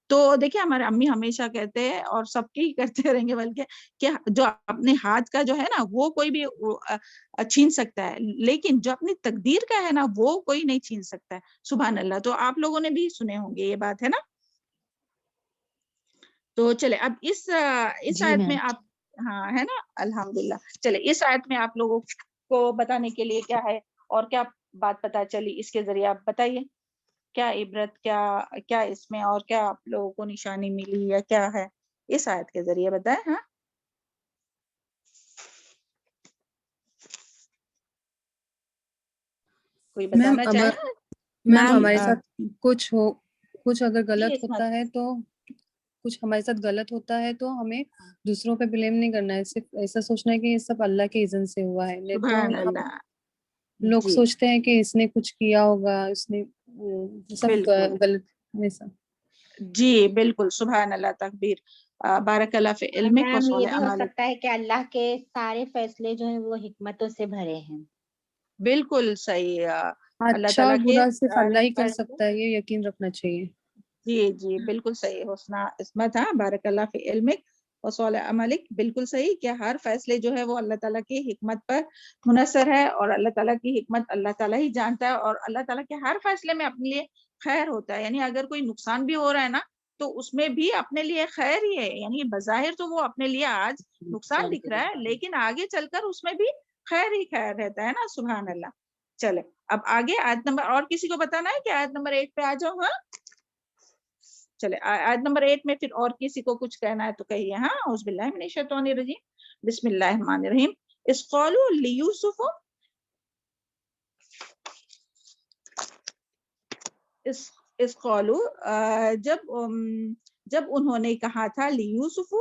تو دیکھیں ہمارے امی ہمیشہ کہتے ہیں اور سب کی کرتے رہیں گے بلکہ، کہ جو اپنے ہاتھ کا جو ہے نا وہ کوئی بھی چھین سکتا ہے، لیکن جو اپنی تقدیر کا ہے نا وہ کوئی نہیں چھین سکتا ہے۔ سبحان اللہ۔ تو آپ لوگوں نے بھی سنے ہوں گے یہ بات، ہے نا؟ تو چلے اب اس جی آیت میں میم، آپ، ہاں ہے نا، الحمدللہ، چلے اس آیت میں آپ لوگوں کو بتانے کے لیے کیا ہے اور کیا بات پتہ چلی اس کے ذریعے، آپ بتائیے کیا عبرت، کیا اس میں اور کیا آپ لوگوں کو نشانی ملی یا کیا ہے اس آیت کے ذریعے، بتائیں۔ ہاں، کوئی میم بتانا اگر چاہیں؟ میم جی ہمارے ساتھ کچھ اگر جی غلط عصمت، ہوتا ہے تو کچھ ہمارے ساتھ غلط ہوتا ہے تو ہمیں دوسروں پہ بلیم نہیں کرنا ہے، صرف ایسا سوچنا ہے کہ یہ سب اللہ کے اذن سے ہوا ہے، نہیں تو سبحان اللہ۔ لوگ جی سوچتے ہیں کہ اس نے کچھ کیا ہوگا، اس نے سب بالکل، غلط ایسا۔ جی بالکل، سبحان اللہ، تکبیر، بارک اللہ فی اور علمک و میم یہ صالح بھی ہو عملک۔ سکتا ہے کہ اللہ کے سارے فیصلے جو ہیں وہ حکمتوں سے بھرے ہیں۔ بالکل صحیح، اللہ اچھا اور تعالیٰ کے برا صرف سارے اللہ ہی کر فیصلے، سکتا ہے، یہ یقین رکھنا چاہیے۔ جی جی بالکل صحیح، حسنہ عصمت، ہاں، بارک اللہ فی علمک و صالح عملک، بالکل صحیح کہ ہر فیصلے جو ہے وہ اللہ تعالیٰ کی حکمت پر منحصر ہے، اور اللہ تعالیٰ کی حکمت اللہ تعالیٰ ہی جانتا ہے، اور اللہ تعالیٰ کے ہر فیصلے میں اپنے لیے خیر ہوتا ہے، یعنی اگر کوئی نقصان بھی ہو رہا ہے نا تو اس میں بھی اپنے لیے خیر ہی ہے، یعنی بظاہر تو وہ اپنے لیے آج نقصان دکھ رہا ہے لیکن آگے چل کر اس میں بھی خیر ہی خیر رہتا ہے نا۔ سبحان اللہ۔ چلے اب آگے آیت نمبر، اور کسی کو بتانا ہے کہ آیت نمبر 8 پہ آ جاؤ؟ ہاں چلے آیت نمبر 8 میں پھر اور کسی کو کچھ کہنا ہے تو کہیے۔ ہاں، اعوذ باللہ من الشیطان الرجیم، بسم اللہ الرحمن الرحیم۔ اذ قالوا لیوسف اس قولو جب انہوں نے کہا تھا لیوسف،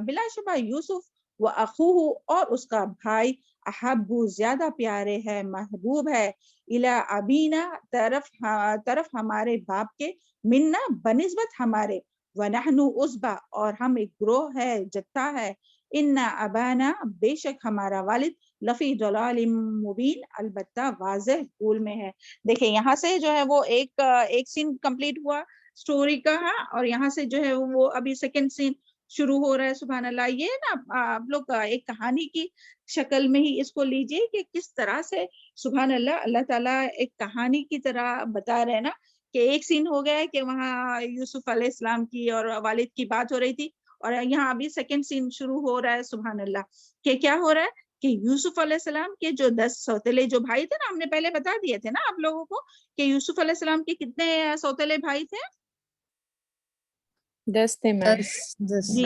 بلا شبہ یوسف، و اخوہ اور اس کا بھائی، احب زیادہ پیارے ہے، محبوب ہے، الی ابینا طرف ہمارے باپ کے، منا بنسبت ہمارے، ونحن عصبہ اور ہم ایک گروہ ہے، جتھا ہے، ان ابانا بے شک ہمارا والد، لفی ضلال مبین البتہ واضح بھول میں ہے۔ دیکھیں یہاں سے جو ہے وہ ایک سین کمپلیٹ ہوا سٹوری کا، اور یہاں سے جو ہے وہ ابھی سیکنڈ سین شروع ہو رہا ہے۔ سبحان اللہ، یہ نا آپ لوگ ایک کہانی کی شکل میں ہی اس کو لیجئے کہ کس طرح سے سبحان اللہ اللہ تعالیٰ ایک کہانی کی طرح بتا رہے ہیں نا، کہ ایک سین ہو گیا ہے کہ وہاں یوسف علیہ السلام کی اور والد کی بات ہو رہی تھی، اور یہاں ابھی سیکنڈ سین شروع ہو رہا ہے۔ سبحان اللہ، کہ کیا ہو رہا ہے کہ یوسف علیہ السلام کے جو 10 سوتیلے جو بھائی تھے نا، ہم نے پہلے بتا دیے تھے نا آپ لوگوں کو کہ یوسف علیہ السلام کے کتنے سوتیلے بھائی تھے؟ 10 تھے میم۔ 10 جی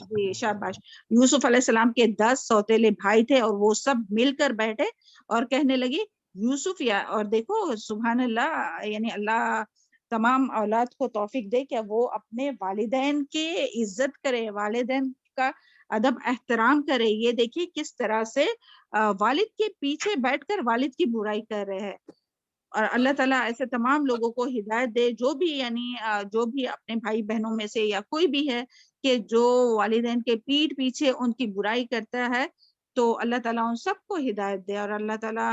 جی شاباش، یوسف علیہ السلام کے 10 سوتیلے بھائی تھے، اور وہ سب مل کر بیٹھے اور کہنے لگے یوسف یا، اور دیکھو سبحان اللہ، یعنی اللہ تمام اولاد کو توفیق دے کہ وہ اپنے والدین کی عزت کرے، والدین کا ادب احترام کرے۔ یہ دیکھیے کس طرح سے والد کے پیچھے بیٹھ کر والد کی برائی کر رہے ہیں، اور اللہ تعالیٰ ایسے تمام لوگوں کو ہدایت دے، جو بھی یعنی جو بھی اپنے بھائی بہنوں میں سے یا کوئی بھی ہے کہ جو والدین کے پیٹھ پیچھے ان کی برائی کرتا ہے، تو اللہ تعالیٰ ان سب کو ہدایت دے، اور اللہ تعالیٰ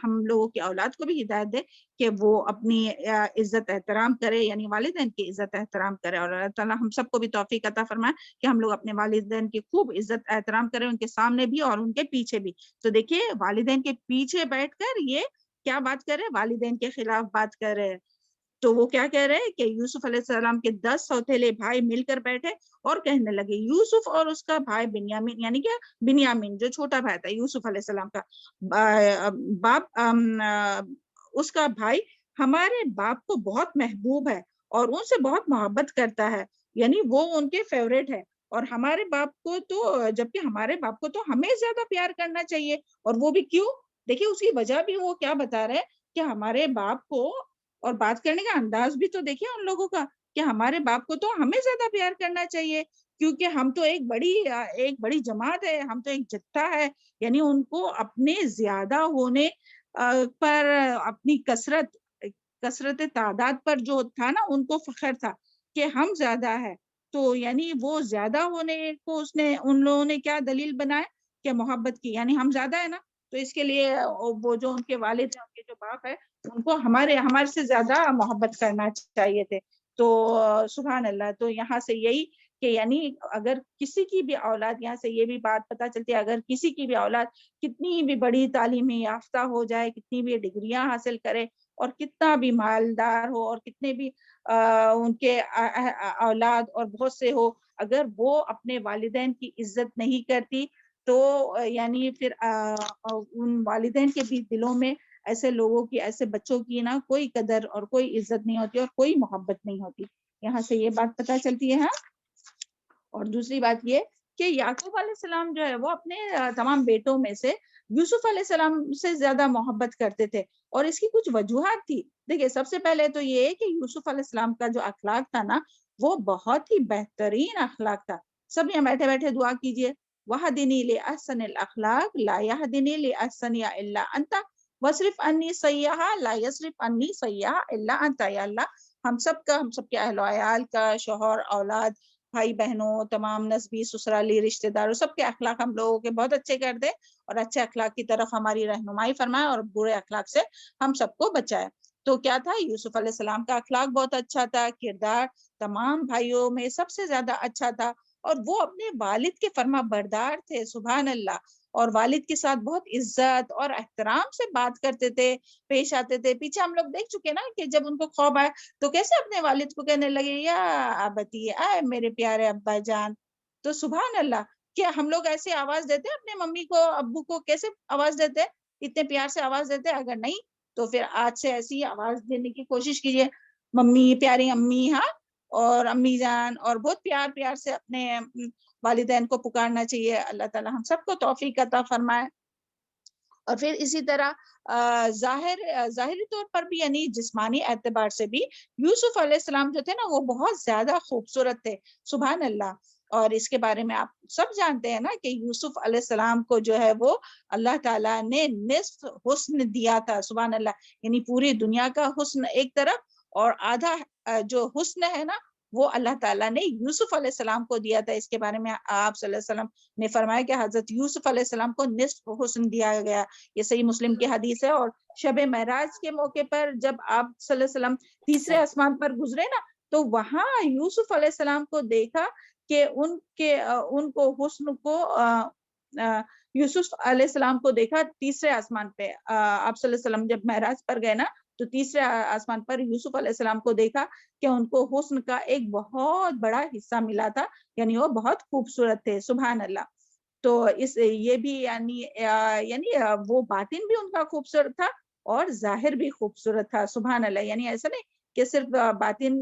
ہم لوگوں کی اولاد کو بھی ہدایت دے کہ وہ اپنی عزت احترام کرے، یعنی والدین کی عزت احترام کرے، اور اللہ تعالیٰ ہم سب کو بھی توفیق عطا فرمائے کہ ہم لوگ اپنے والدین کی خوب عزت احترام کریں، ان کے سامنے بھی اور ان کے پیچھے بھی۔ تو دیکھیے والدین کے پیچھے بیٹھ کر یہ کیا بات کر رہے ہیں، والدین کے خلاف بات کر رہے ہیں۔ تو وہ کیا کہہ رہے ہیں کہ یوسف علیہ السلام کے 10 سوتیلے بھائی مل کر بیٹھے اور کہنے لگے، یوسف اور اس کا بھائی بنیامین، یعنی کیا بنیامین جو چھوٹا بھائی تھا یوسف علیہ السلام کا باپ، اس کا بھائی ہمارے باپ کو بہت محبوب ہے اور ان سے بہت محبت کرتا ہے، یعنی وہ ان کے فیوریٹ ہے، اور ہمارے باپ کو تو، جبکہ ہمارے باپ کو تو ہمیں زیادہ پیار کرنا چاہیے، اور وہ بھی کیوں؟ دیکھیے اس کی وجہ بھی وہ کیا بتا رہے ہیں کہ ہمارے باپ کو، اور بات کرنے کا انداز بھی تو دیکھیں ان لوگوں کا، کہ ہمارے باپ کو تو ہمیں زیادہ پیار کرنا چاہیے، کیونکہ ہم تو ایک بڑی جماعت ہے، ہم تو ایک جتھا ہے، یعنی ان کو اپنے زیادہ ہونے پر، اپنی کثرت تعداد پر جو تھا نا، ان کو فخر تھا کہ ہم زیادہ ہے، تو یعنی وہ زیادہ ہونے کو ان لوگوں نے کیا دلیل بنائے کہ محبت کی، یعنی ہم زیادہ ہے نا، تو اس کے لیے وہ جو ان کے والد ہیں، ان کے جو باپ ہے، ان کو ہمارے سے زیادہ محبت کرنا چاہیے تھے۔ تو سبحان اللہ، تو یہاں سے یہی کہ یعنی اگر کسی کی بھی اولاد، یہاں سے یہ بھی بات پتہ چلتی ہے، اگر کسی کی بھی اولاد کتنی بھی بڑی تعلیمی یافتہ ہو جائے، کتنی بھی ڈگریاں حاصل کرے، اور کتنا بھی مالدار ہو، اور کتنے بھی ان کے اولاد اور بہت سے ہو، اگر وہ اپنے والدین کی عزت نہیں کرتی، تو یعنی پھر ان والدین کے بھی دلوں میں ایسے لوگوں کی، ایسے بچوں کی نا کوئی قدر اور کوئی عزت نہیں ہوتی، اور کوئی محبت نہیں ہوتی۔ یہاں سے یہ بات پتہ چلتی ہے۔ ہاں، اور دوسری بات یہ کہ یعقوب علیہ السلام جو ہے وہ اپنے تمام بیٹوں میں سے یوسف علیہ السلام سے زیادہ محبت کرتے تھے، اور اس کی کچھ وجوہات تھی۔ دیکھیں سب سے پہلے تو یہ ہے کہ یوسف علیہ السلام کا جو اخلاق تھا نا، وہ بہت ہی بہترین اخلاق تھا۔ سب یہاں بیٹھے بیٹھے دعا کیجئے، وَهْدِنِي لِأَحْسَنِ الْأَخْلَاقِ لَا يَهْدِنِي لِأَحْسَنِهَا إِلَّا أَنْتَ وَاصْرِفْ عَنِّي سَيِّئَهَا لَا يَصْرِفْ عَنِّي سَيِّئَهَا إِلَّا أَنْتَ۔ یا اللہ ہم سب کے اہل و عیال کا، شوہر، اولاد، بھائی بہنوں، تمام نسبی سسرالی رشتہ داروں، سب کے اخلاق ہم لوگوں کے بہت اچھے کر دے، اور اچھے اخلاق کی طرف ہماری رہنمائی فرمائے، اور برے اخلاق سے ہم سب کو بچائے۔ تو کیا تھا، یوسف علیہ السلام کا اخلاق بہت اچھا تھا، کردار تمام بھائیوں میں سب سے زیادہ اچھا تھا، اور وہ اپنے والد کے فرما بردار تھے، سبحان اللہ، اور والد کے ساتھ بہت عزت اور احترام سے بات کرتے تھے، پیش آتے تھے۔ پیچھے ہم لوگ دیکھ چکے نا کہ جب ان کو خواب آئے تو کیسے اپنے والد کو کہنے لگے، یا ابتی، اے میرے پیارے ابا جان۔ تو سبحان اللہ، کیا ہم لوگ ایسے آواز دیتے ہیں اپنے ممی کو، ابو کو؟ کیسے آواز دیتے ہیں؟ اتنے پیار سے آواز دیتے ہیں؟ اگر نہیں تو پھر آج سے ایسی آواز دینے کی کوشش کیجیے، ممی، پیاری امی، ہاں، اور امی جان، اور بہت پیار سے اپنے والدین کو پکارنا چاہیے۔ اللہ تعالی ہم سب کو توفیق عطا فرمائے۔ اور پھر اسی طرح ظاہری طور پر بھی یعنی جسمانی اعتبار سے بھی یوسف علیہ السلام جو تھے نا وہ بہت زیادہ خوبصورت تھے، سبحان اللہ. اور اس کے بارے میں آپ سب جانتے ہیں نا کہ یوسف علیہ السلام کو جو ہے وہ اللہ تعالیٰ نے نصف حسن دیا تھا، سبحان اللہ. یعنی پوری دنیا کا حسن ایک طرف اور آدھا جو حسن ہے نا وہ اللہ تعالیٰ نے یوسف علیہ السلام کو دیا تھا. اس کے بارے میں آپ صلی اللہ علیہ وسلم نے فرمایا کہ حضرت یوسف علیہ السلام کو نصف حسن دیا گیا. یہ صحیح مسلم کی حدیث ہے. اور شب معراج کے موقع پر جب آپ صلی اللہ علیہ وسلم تیسرے آسمان پر گزرے نا تو وہاں یوسف علیہ السلام کو دیکھا کہ ان کو حسن کو یوسف علیہ السلام کو دیکھا تیسرے آسمان پہ. آپ صلی اللہ علیہ وسلم جب معراج پر گئے نا تو تیسرے آسمان پر یوسف علیہ السلام کو دیکھا کہ ان کو حسن کا ایک بہت بڑا حصہ ملا تھا، یعنی وہ بہت خوبصورت تھے، سبحان اللہ. تو یہ بھی یعنی وہ باطن بھی ان کا خوبصورت تھا اور ظاہر بھی خوبصورت تھا، سبحان اللہ. یعنی ایسا نہیں کہ صرف باطن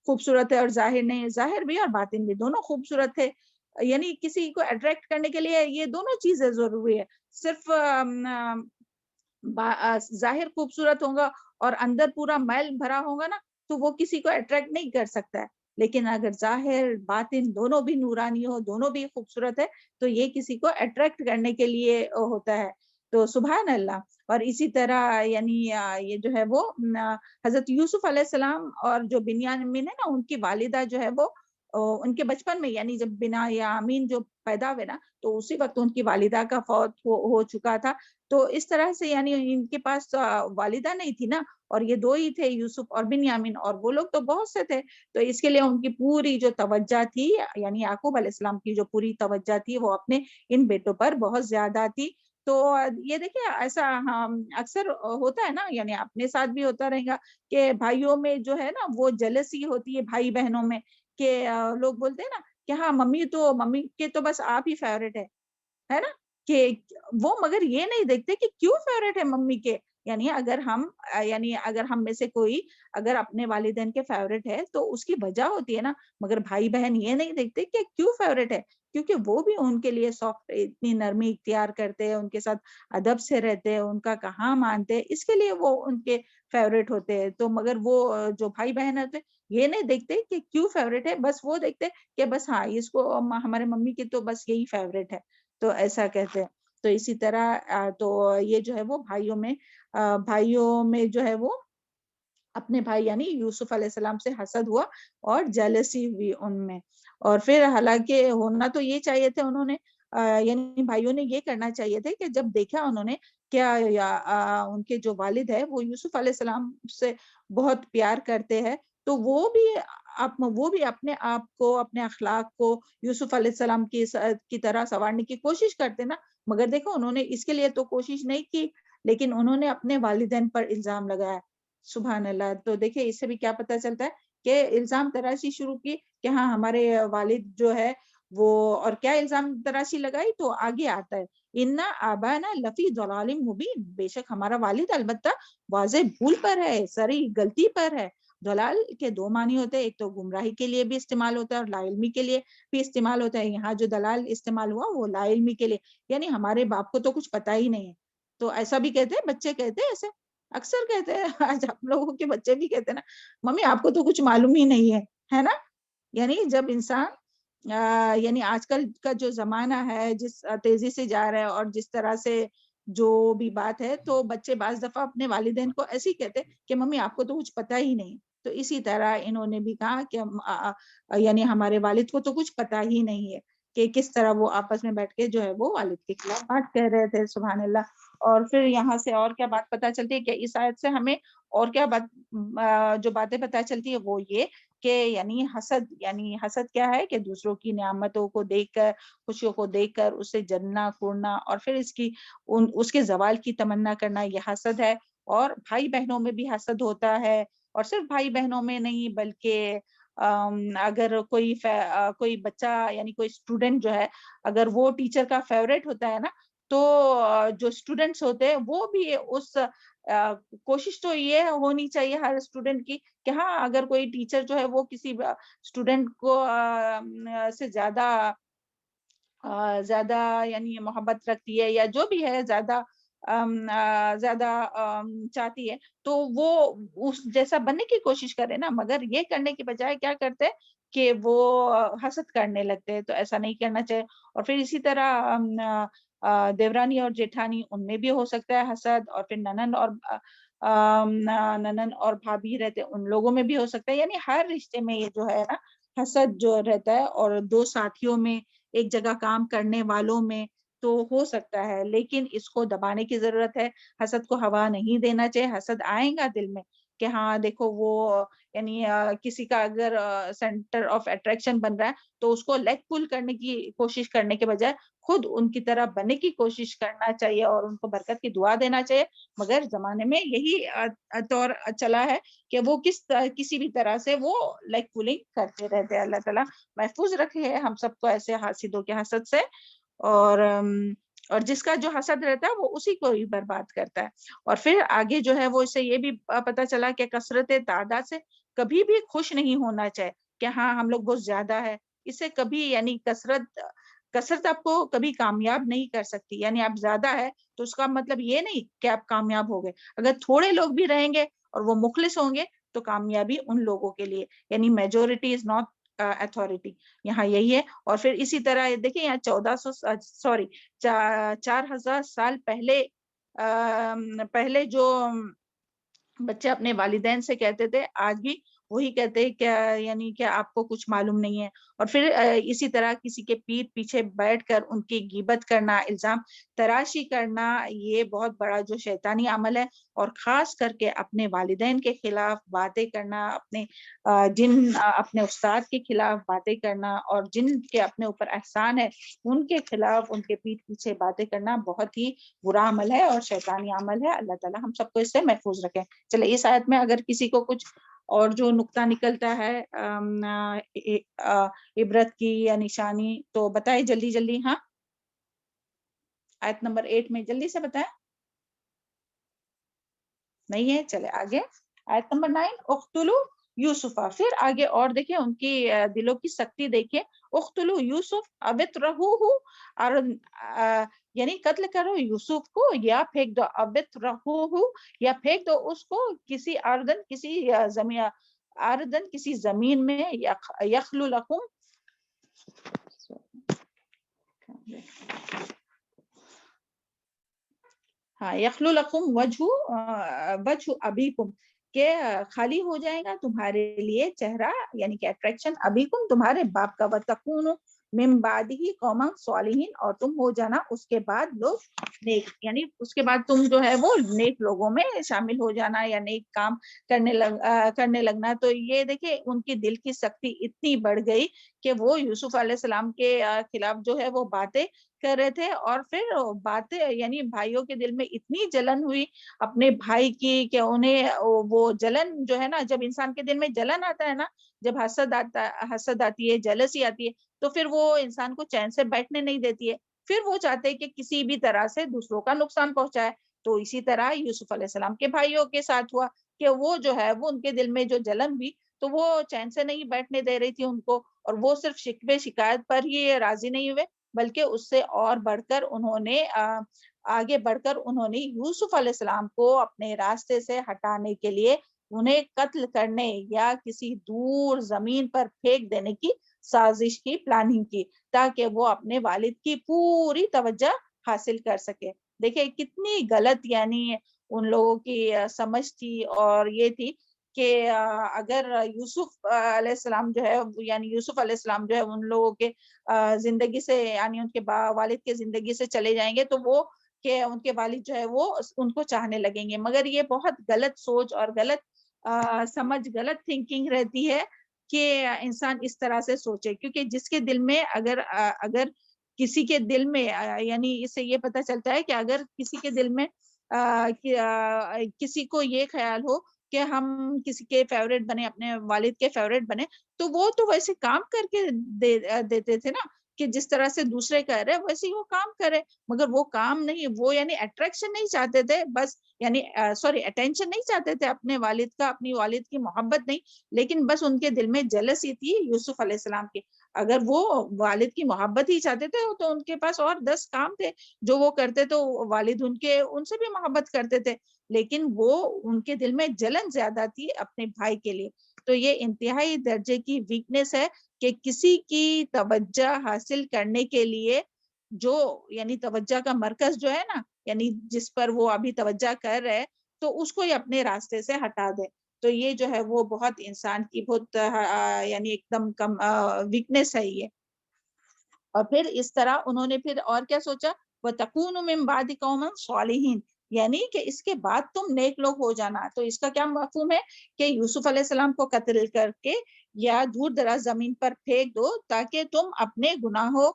خوبصورت ہے اور ظاہر نہیں، ظاہر بھی اور باطن بھی دونوں خوبصورت تھے. یعنی کسی کو اٹریکٹ کرنے کے لیے یہ دونوں چیزیں ضروری ہے. صرف ظاہر خوبصورت ہوگا اور اندر پورا میل بھرا ہوگا نا تو وہ کسی کو اٹریکٹ نہیں کر سکتا ہے. لیکن اگر ظاہر باطن دونوں بھی نورانی ہو، دونوں بھی خوبصورت ہے تو یہ کسی کو اٹریکٹ کرنے کے لیے ہوتا ہے. تو سبحان اللہ. اور اسی طرح یعنی یہ جو ہے وہ حضرت یوسف علیہ السلام اور جو بنیامین ہے نا ان کی والدہ جو ہے وہ ان کے بچپن میں یعنی جب بنیامین جو پیدا ہوئے نا تو اسی وقت ان کی والدہ کا فوت ہو چکا تھا. تو اس طرح سے یعنی ان کے پاس والدہ نہیں تھی نا اور یہ دو ہی تھے، یوسف اور بنیامین، اور وہ لوگ تو بہت سے تھے. تو اس کے لیے ان کی پوری جو توجہ تھی یعنی یعقوب علیہ السلام کی جو پوری توجہ تھی وہ اپنے ان بیٹوں پر بہت زیادہ تھی. تو یہ دیکھیں ایسا اکثر ہوتا ہے نا، یعنی اپنے ساتھ بھی ہوتا رہے گا کہ بھائیوں میں جو ہے نا وہ جلسی ہوتی ہے بھائی بہنوں میں، کہ لوگ بولتے ہیں نا کہ ہاں ممی کے تو بس آپ ہی فیورٹ ہے نا، کہ وہ مگر یہ نہیں دیکھتے کہ کیوں فیورٹ ہے ممی کے. یعنی اگر ہم میں سے کوئی اگر اپنے والدین کے فیورٹ ہے تو اس کی وجہ ہوتی ہے نا، مگر بھائی بہن یہ نہیں دیکھتے کہ کیوں فیورٹ ہے، کیونکہ وہ بھی ان کے لیے سافٹ اتنی نرمی اختیار کرتے ہیں، ان کے ساتھ ادب سے رہتے ہیں، ان کا کہاں مانتے ہیں، اس کے لیے وہ ان کے فیورٹ ہوتے ہیں. تو مگر وہ جو بھائی بہن ہوتے یہ نہیں دیکھتے کہ کیوں فیورٹ ہے، بس وہ دیکھتے کہ بس ہاں اس کو ہمارے ممی کے تو بس یہی فیورٹ ہے، تو ایسا کہتے ہیں. تو اسی طرح تو یہ جو ہے وہ بھائیوں میں جو ہے وہ اپنے بھائی یعنی یوسف علیہ السلام سے حسد ہوا اور جیلسی ہوئی ان میں. اور پھر حالانکہ ہونا تو یہ چاہیے تھے انہوں نے یعنی بھائیوں نے یہ کرنا چاہیے تھے کہ جب دیکھا انہوں نے کیا ان کے جو والد ہے وہ یوسف علیہ السلام سے بہت پیار کرتے ہیں تو وہ بھی اپنے آپ کو، اپنے اخلاق کو یوسف علیہ السلام کی طرح سنوارنے کی کوشش کرتے نا. مگر دیکھو انہوں نے اس کے لیے تو کوشش نہیں کی، لیکن انہوں نے اپنے والدین پر الزام لگایا، سبحان اللہ. تو دیکھیں اس سے بھی کیا پتہ چلتا ہے کہ الزام تراشی شروع کی کہ ہاں ہمارے والد جو ہے وہ، اور کیا الزام تراشی لگائی تو آگے آتا ہے اِنَّ آبَانَا لَفِي ضَلَالٍ مُبِينٍ، بے شک ہمارا والد البتہ واضح بھول پر ہے، سری غلطی پر ہے. ضلال کے دو معنی ہوتے ہیں، ایک تو گمراہی کے لیے بھی استعمال ہوتا ہے اور لا علمی کے لیے بھی استعمال ہوتا ہے. یہاں جو دلال استعمال ہوا وہ لا علمی کے لیے، یعنی ہمارے باپ کو تو کچھ پتہ ہی نہیں ہے. تو ایسا بھی کہتے ہیں بچے، کہتے ہیں ایسے اکثر کہتے ہیں، آج آپ لوگوں کے بچے بھی کہتے ہیں نا ممی آپ کو تو کچھ معلوم ہی نہیں ہے نا. یعنی جب انسان یعنی آج کل کا جو زمانہ ہے جس تیزی سے جا رہا ہے اور جس طرح سے جو بھی بات ہے تو بچے بعض دفعہ اپنے والدین کو ایسے ہی کہتے کہ ممی آپ کو تو کچھ پتہ ہی نہیں. تو اسی طرح انہوں نے بھی کہا کہ یعنی ہمارے والد کو تو کچھ پتہ ہی نہیں ہے، کہ کس طرح وہ آپس میں بیٹھ کے جو ہے وہ والد کے خلاف بات کہہ رہے تھے، سبحان اللہ. اور پھر یہاں سے اور کیا بات پتہ چلتی ہے کہ اس آیت سے ہمیں اور کیا جو باتیں پتہ چلتی ہے وہ یہ کہ یعنی حسد کیا ہے کہ دوسروں کی نعمتوں کو دیکھ کر، خوشیوں کو دیکھ کر اسے جلنا کوڑنا اور پھر اس کے زوال کی تمنا کرنا، یہ حسد ہے. اور بھائی بہنوں میں بھی حسد ہوتا ہے، اور صرف بھائی بہنوں میں نہیں بلکہ اگر کوئی بچہ یعنی کوئی اسٹوڈنٹ جو ہے اگر وہ ٹیچر کا فیورٹ ہوتا ہے نا تو جو اسٹوڈنٹس ہوتے ہیں وہ بھی اس کوشش تو یہ ہونی چاہیے ہر اسٹوڈنٹ کی کہ ہاں اگر کوئی ٹیچر جو ہے وہ کسی اسٹوڈنٹ کو سے زیادہ زیادہ یعنی محبت رکھتی ہے یا جو بھی ہے زیادہ زیادہ چاہتی ہے تو وہ اس جیسا بننے کی کوشش کرے نا، مگر یہ کرنے کی بجائے کیا کرتے ہیں کہ وہ حسد کرنے لگتے ہیں، تو ایسا نہیں کرنا چاہیے۔ اور پھر اسی طرح دیورانی اور جیٹھانی ان میں بھی ہو سکتا ہے حسد، اور پھر ننن اور بھابھی رہتے ان لوگوں میں بھی ہو سکتا ہے، یعنی ہر رشتے میں یہ جو ہے نا حسد جو رہتا ہے، اور دو ساتھیوں میں، ایک جگہ کام کرنے والوں میں تو ہو سکتا ہے، لیکن اس کو دبانے کی ضرورت ہے، حسد کو ہوا نہیں دینا چاہیے۔ حسد آئے گا دل میں کہ ہاں دیکھو وہ یعنی کسی کا اگر سینٹر آف اٹریکشن بن رہا ہے تو اس کو لیگ پل کرنے کی کوشش کرنے کے بجائے خود ان کی طرح بننے کی کوشش کرنا چاہیے اور ان کو برکت کی دعا دینا چاہیے۔ مگر زمانے میں یہی دور چلا ہے کہ وہ کسی بھی طرح سے وہ لیگ پولنگ کرتے رہتے ہیں۔ اللہ تعالیٰ محفوظ رکھے ہم سب کو ایسے حاسدوں کے حسد سے، اور جس کا جو حسد رہتا ہے وہ اسی کو ہی برباد کرتا ہے۔ اور پھر آگے جو ہے وہ اس سے یہ بھی پتہ چلا کہ کثرت تعداد سے کبھی بھی خوش نہیں ہونا چاہیے کہ ہاں ہم لوگ بہت زیادہ ہے، اس سے کبھی یعنی کثرت آپ کو کبھی کامیاب نہیں کر سکتی، یعنی آپ زیادہ ہے تو اس کا مطلب یہ نہیں کہ آپ کامیاب ہو گئے۔ اگر تھوڑے لوگ بھی رہیں گے اور وہ مخلص ہوں گے تو کامیابی ان لوگوں کے لیے، یعنی میجورٹی از ناٹ اتھارٹی، یہاں یہی ہے۔ اور پھر اسی طرح دیکھیں یہاں 4000 سال پہلے جو بچے اپنے والدین سے کہتے تھے آج بھی وہی کہتے ہیں کہ یعنی کہ آپ کو کچھ معلوم نہیں ہے۔ اور پھر اسی طرح کسی کے پیٹھ پیچھے بیٹھ کر ان کی غیبت کرنا، الزام تراشی کرنا، یہ بہت بڑا جو شیطانی عمل ہے۔ اور خاص کر کے اپنے والدین کے خلاف باتیں کرنا، اپنے استاد کے خلاف باتیں کرنا، اور جن کے اپنے اوپر احسان ہے ان کے خلاف ان کے پیٹھ پیچھے باتیں کرنا بہت ہی برا عمل ہے اور شیطانی عمل ہے۔ اللہ تعالیٰ ہم سب کو اس سے محفوظ رکھیں۔ چلے اس آیت میں اگر کسی کو کچھ اور جو نقطہ نکلتا ہے عبرت کی یا نشانی تو بتائے جلدی جلدی۔ ہاں آیت نمبر 8 میں جلدی سے بتائیں، نہیں ہے؟ چلے آگے آیت نمبر 9 اقتلوا یوسفا۔ پھر آگے اور دیکھیں ان کی دلوں کی سختی دیکھیں، اقتلوا یوسف ابترہوہ، اور یعنی قتل کرو یوسف کو یا پھینک دو، ابترہوہ یا پھینک دو اس کو، کسی کسی زمین میں، یخلو لکم یخلو لکم وجہ ابیکم، کہ خالی ہو جائے گا تمہارے لیے چہرہ، یعنی کہ اٹریکشن، ابیکم تمہارے باپ کا، وتکونوا من بعدہ قوما صالحین، اور تم ہو جانا اس کے بعد لوگ نیک، یعنی اس کے بعد تم جو ہے وہ نیک لوگوں میں شامل ہو جانا یا نیک کام کرنے لگنا۔ تو یہ دیکھیں ان کی دل کی سختی اتنی بڑھ گئی کہ وہ یوسف علیہ السلام کے خلاف جو ہے وہ باتیں کر رہے تھے، اور پھر باتیں یعنی بھائیوں کے دل میں اتنی جلن ہوئی اپنے بھائی کی کہ انہیں وہ جلن جو ہے نا، جب انسان کے دل میں جلن آتا ہے نا، جب حسد آتی ہے، جلسی آتی ہے، تو پھر وہ انسان کو چین سے بیٹھنے نہیں دیتی ہے، پھر وہ چاہتے ہیں کہ کسی بھی طرح سے دوسروں کا نقصان پہنچائے۔ تو اسی طرح یوسف علیہ السلام کے بھائیوں کے ساتھ ہوا کہ وہ جو ہے وہ ان کے دل میں جو جلن بھی تو وہ چین سے نہیں بیٹھنے دے رہی تھی ان کو، اور وہ صرف شکوے شکایت پر ہی راضی نہیں ہوئے، بلکہ اس سے اور بڑھ کر آگے بڑھ کر انہوں نے یوسف علیہ السلام کو اپنے راستے سے ہٹانے کے لیے انہیں قتل کرنے یا کسی دور زمین پر پھینک دینے کی سازش کی، پلاننگ کی، تاکہ وہ اپنے والد کی پوری توجہ حاصل کر سکے۔ دیکھیں کتنی غلط یعنی ان لوگوں کی سمجھ تھی، اور یہ تھی کہ اگر یوسف علیہ السلام جو ہے یعنی یوسف علیہ السلام جو ہے ان لوگوں کے زندگی سے یعنی ان کے والد کے زندگی سے چلے جائیں گے تو وہ کہ ان کے والد جو ہے وہ ان کو چاہنے لگیں گے، مگر یہ بہت غلط سوچ اور غلط سمجھ، غلط تھنکنگ رہتی ہے کہ انسان اس طرح سے سوچے، کیونکہ جس کے دل میں اگر کسی کے دل میں یعنی اس سے یہ پتہ چلتا ہے کہ اگر کسی کے دل میں کسی کو یہ خیال ہو کہ ہم کسی کے فیوریٹ بنے، اپنے والد کے فیوریٹ بنے، تو وہ تو ویسے کام کر کے دیتے تھے نا، کہ جس طرح سے دوسرے کر رہے ویسے ہی وہ کام کرے، مگر وہ کام نہیں، وہ یعنی اٹریکشن نہیں چاہتے تھے بس، یعنی سوری اٹینشن نہیں چاہتے تھے اپنے والد کا، اپنی والد کی محبت نہیں، لیکن بس ان کے دل میں جلسی تھی یوسف علیہ السلام کی. اگر وہ والد کی محبت ہی چاہتے تھے تو ان کے پاس اور 10 کام تھے جو وہ کرتے، تو والد ان سے بھی محبت کرتے تھے، لیکن وہ ان کے دل میں جلن زیادہ تھی اپنے بھائی کے لیے. تو یہ انتہائی درجے کی ویکنس ہے کہ کسی کی توجہ حاصل کرنے کے لیے جو یعنی توجہ کا مرکز جو ہے نا، یعنی جس پر وہ ابھی توجہ کر رہے تو اس کو ہی اپنے راستے سے ہٹا دے. تو یہ جو ہے وہ بہت انسان کی بہت یعنی ایک دم کم ویکنس ہے یہ. اور پھر اس طرح انہوں نے پھر اور کیا سوچا، وَتَكُونُ مِن بَعْدِ قَوْمًا صَالِحِينَ، یعنی کہ اس کے بعد تم نیک لوگ ہو جانا. تو اس کا کیا مفہوم ہے کہ یوسف علیہ السلام کو قتل کر کے یا دور دراز زمین پر پھینک دو تاکہ تم اپنے گناہوں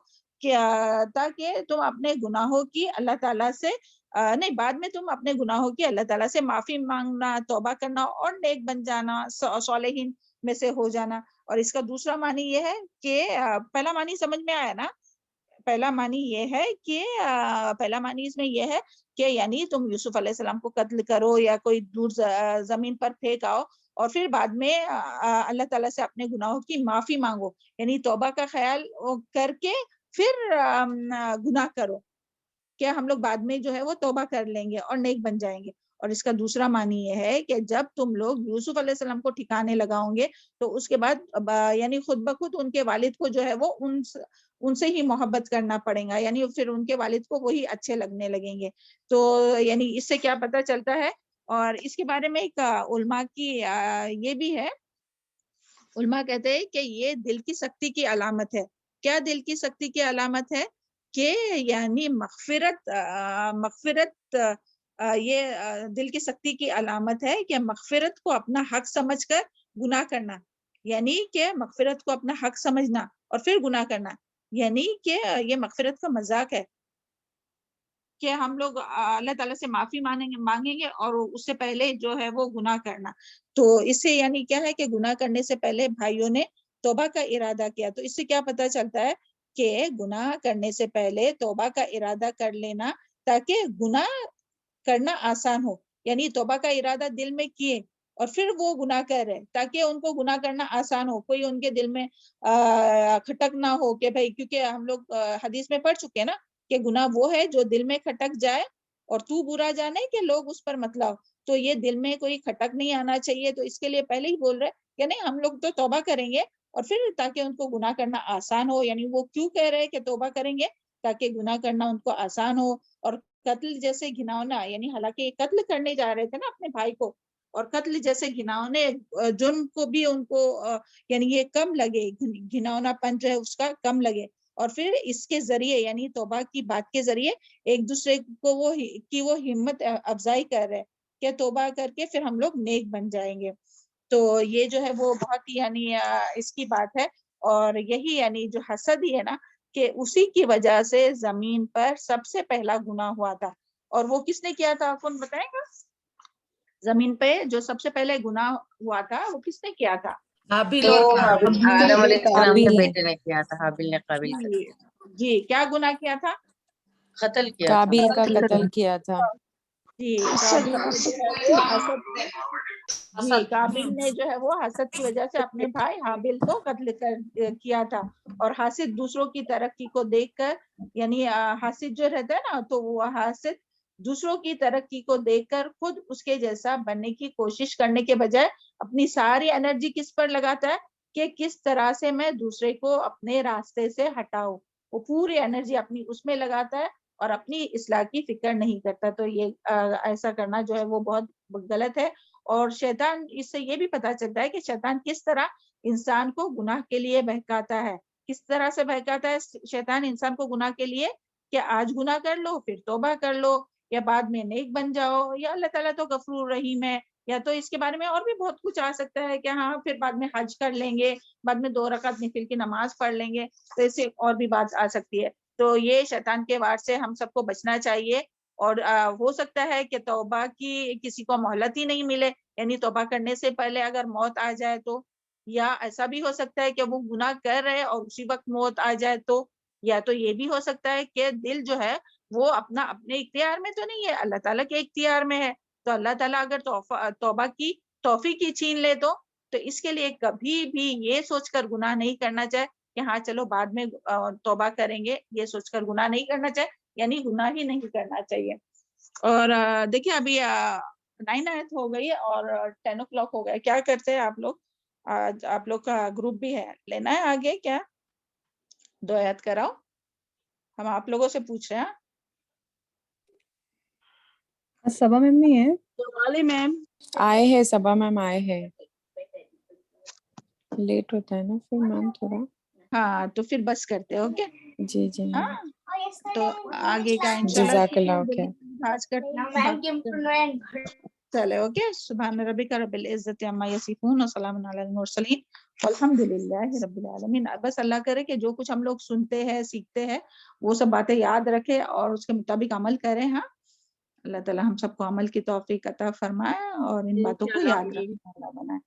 کی اللہ تعالیٰ سے نہیں، بعد میں تم اپنے گناہوں کی اللہ تعالیٰ سے معافی مانگنا، توبہ کرنا اور نیک بن جانا، صالحین میں سے ہو جانا. اور اس کا دوسرا معنی یہ ہے کہ پہلا معنی سمجھ میں آیا نا، پہلا معنی یہ ہے کہ پہلا معنی اس میں یہ ہے کہ یعنی تم یوسف علیہ السلام کو قتل کرو یا کوئی دور زمین پر پھینک آؤ اور پھر بعد میں اللہ تعالیٰ سے اپنے گناہوں کی معافی مانگو، یعنی توبہ کا خیال کر کے پھر گناہ کرو کہ ہم لوگ بعد میں جو ہے وہ توبہ کر لیں گے اور نیک بن جائیں گے. اور اس کا دوسرا معنی یہ ہے کہ جب تم لوگ یوسف علیہ السلام کو ٹھکانے لگاؤ گے تو اس کے بعد یعنی خود بخود ان کے والد کو جو ہے وہ ان سے ہی محبت کرنا پڑے گا، یعنی پھر ان کے والد کو وہی اچھے لگنے لگیں گے. تو یعنی اس سے کیا پتہ چلتا ہے، اور اس کے بارے میں ایک علماء کی یہ بھی ہے، علماء کہتے ہیں کہ یہ دل کی سختی کی علامت ہے. کیا دل کی سختی کی علامت ہے؟ کہ یعنی مغفرت یہ دل کی سختی کی علامت ہے کہ مغفرت کو اپنا حق سمجھ کر گناہ کرنا، یعنی کہ مغفرت کو اپنا حق سمجھنا اور پھر گناہ کرنا، یعنی کہ یہ مغفرت کا مذاق ہے کہ ہم لوگ اللہ تعالیٰ سے معافی مانگیں گے اور اس سے پہلے جو ہے وہ گناہ کرنا. تو اس سے یعنی کیا ہے کہ گناہ کرنے سے پہلے بھائیوں نے توبہ کا ارادہ کیا. تو اس سے کیا پتہ چلتا ہے کہ گناہ کرنے سے پہلے توبہ کا ارادہ کر لینا تاکہ گناہ کرنا آسان ہو، یعنی توبہ کا ارادہ دل میں کیے اور پھر وہ گناہ کر رہے تاکہ ان کو گناہ کرنا آسان ہو، کوئی ان کے دل میں کھٹک نہ ہو کہ بھائی، کیونکہ ہم لوگ حدیث میں پڑھ چکے نا کہ گناہ وہ ہے جو دل میں کھٹک جائے اور تو برا جانے کہ لوگ اس پر مت لاؤ. تو یہ دل میں کوئی کھٹک نہیں آنا چاہیے. تو اس کے لیے پہلے ہی بول رہے کہ نہیں، ہم لوگ تو توبہ کریں گے اور پھر تاکہ ان کو گناہ کرنا آسان ہو. یعنی وہ کیوں کہہ رہے کہ توبہ کریں گے؟ تاکہ گناہ کرنا ان کو آسان ہو. اور قتل جیسے گھناؤنا، یعنی حالانکہ قتل کرنے جا رہے تھے نا اپنے بھائی کو، اور قتل جیسے گھناؤنے جرم کو بھی ان کو یعنی یہ کم لگے، گھناؤنا پن جو ہے اس کا کم لگے. اور پھر اس کے ذریعے یعنی توبہ کی بات کے ذریعے ایک دوسرے کو وہ ہمت افزائی کر رہے کہ توبہ کر کے پھر ہم لوگ نیک بن جائیں گے. تو یہ جو ہے وہ بہت ہی یعنی اس کی بات ہے. اور یہی یعنی جو حسد ہی ہے نا، کہ اسی کی وجہ سے زمین پر سب سے پہلا گناہ ہوا تھا. اور وہ کس نے کیا تھا، کون بتائے گا؟ زمین پہ جو سب سے پہلے گناہ ہوا تھا وہ کس نے کیا تھا؟ حابیل اور قابیل، آدم علیہ السلام کے قابیل بیٹے نے کیا تھا، حابیل نے قابیل کا جی کیا گناہ کیا تھا؟ قتل کیا تھا. قابیل کا قتل کیا تھا. جی قابیل نے جو ہے وہ قابیل نے جو ہے وہ حسد کی وجہ سے اپنے بھائی حابیل کو قتل کیا تھا. اور حاسد دوسروں کی ترقی کو دیکھ کر، یعنی حاسد جو رہتا ہے نا، تو وہ حاسد دوسروں کی ترقی کو دیکھ کر خود اس کے جیسا بننے کی کوشش کرنے کے بجائے اپنی ساری انرجی کس پر لگاتا ہے کہ کس طرح سے میں دوسرے کو اپنے راستے سے ہٹاؤں. وہ پوری انرجی اپنی اس میں لگاتا ہے اور اپنی اصلاح کی فکر نہیں کرتا. تو یہ ایسا کرنا جو ہے وہ بہت غلط ہے. اور شیطان، اس سے یہ بھی پتہ چلتا ہے کہ شیطان کس طرح انسان کو گناہ کے لیے بہکاتا ہے. کس طرح سے بہکاتا ہے شیطان انسان کو گناہ کے لیے؟ کہ آج گناہ کر لو، پھر توبہ کر لو، یا بعد میں نیک بن جاؤ، یا اللہ تعالیٰ تو غفور رحیم ہے، یا تو اس کے بارے میں اور بھی بہت کچھ آ سکتا ہے کہ ہاں پھر بعد میں حج کر لیں گے، بعد میں 2 رکعت نفل کی نماز پڑھ لیں گے. تو اس سے اور بھی بات آ سکتی ہے. تو یہ شیطان کے وار سے ہم سب کو بچنا چاہیے. اور ہو سکتا ہے کہ توبہ کی کسی کو مہلت ہی نہیں ملے، یعنی توبہ کرنے سے پہلے اگر موت آ جائے تو، یا ایسا بھی ہو سکتا ہے کہ وہ گناہ کر رہے اور اسی وقت موت آ جائے تو یا تو یہ بھی ہو سکتا ہے کہ دل جو ہے وہ اپنے اختیار میں تو نہیں ہے، اللہ تعالیٰ کے اختیار میں ہے. تو اللہ تعالیٰ اگر توبہ کی توفیق ہی چھین لے تو اس کے لیے کبھی بھی یہ سوچ کر گناہ نہیں کرنا چاہے کہ ہاں چلو بعد میں توبہ کریں گے، یہ سوچ کر گناہ نہیں کرنا چاہے، یعنی گناہ ہی نہیں کرنا چاہیے. اور دیکھیں ابھی 9 آیت ہو گئی اور 10 o'clock ہو گئے. کیا کرتے ہیں آپ لوگ؟ آج آپ لوگ کا گروپ بھی ہے، لینا ہے آگے کیا 2 آیت کراؤ؟ ہم آپ لوگوں سے پوچھ رہے ہیں. صبا میم نہیں ہے؟ والی میم آئے ہیں صبا میم آئے ہیں. لیٹ ہوتا ہے نا پھر میم تھوڑا. ہاں تو پھر بس کرتے. اوکے جی جی ہاں تو آگے کا انشاءاللہ جزاک اللہ خیر. آج کا چلے. اوکے سبحان ربک رب العزت عما یصفون وسلام علی المرسلین والحمد للہ رب العالمین. بس اللہ کرے کہ جو کچھ ہم لوگ سنتے ہیں سیکھتے ہیں وہ سب باتیں یاد رکھے اور اس کے مطابق عمل کریں. ہاں اللہ تعالیٰ ہم سب کو عمل کی توفیق عطا فرمائے اور ان باتوں کو یاد رکھنے والا بنائے.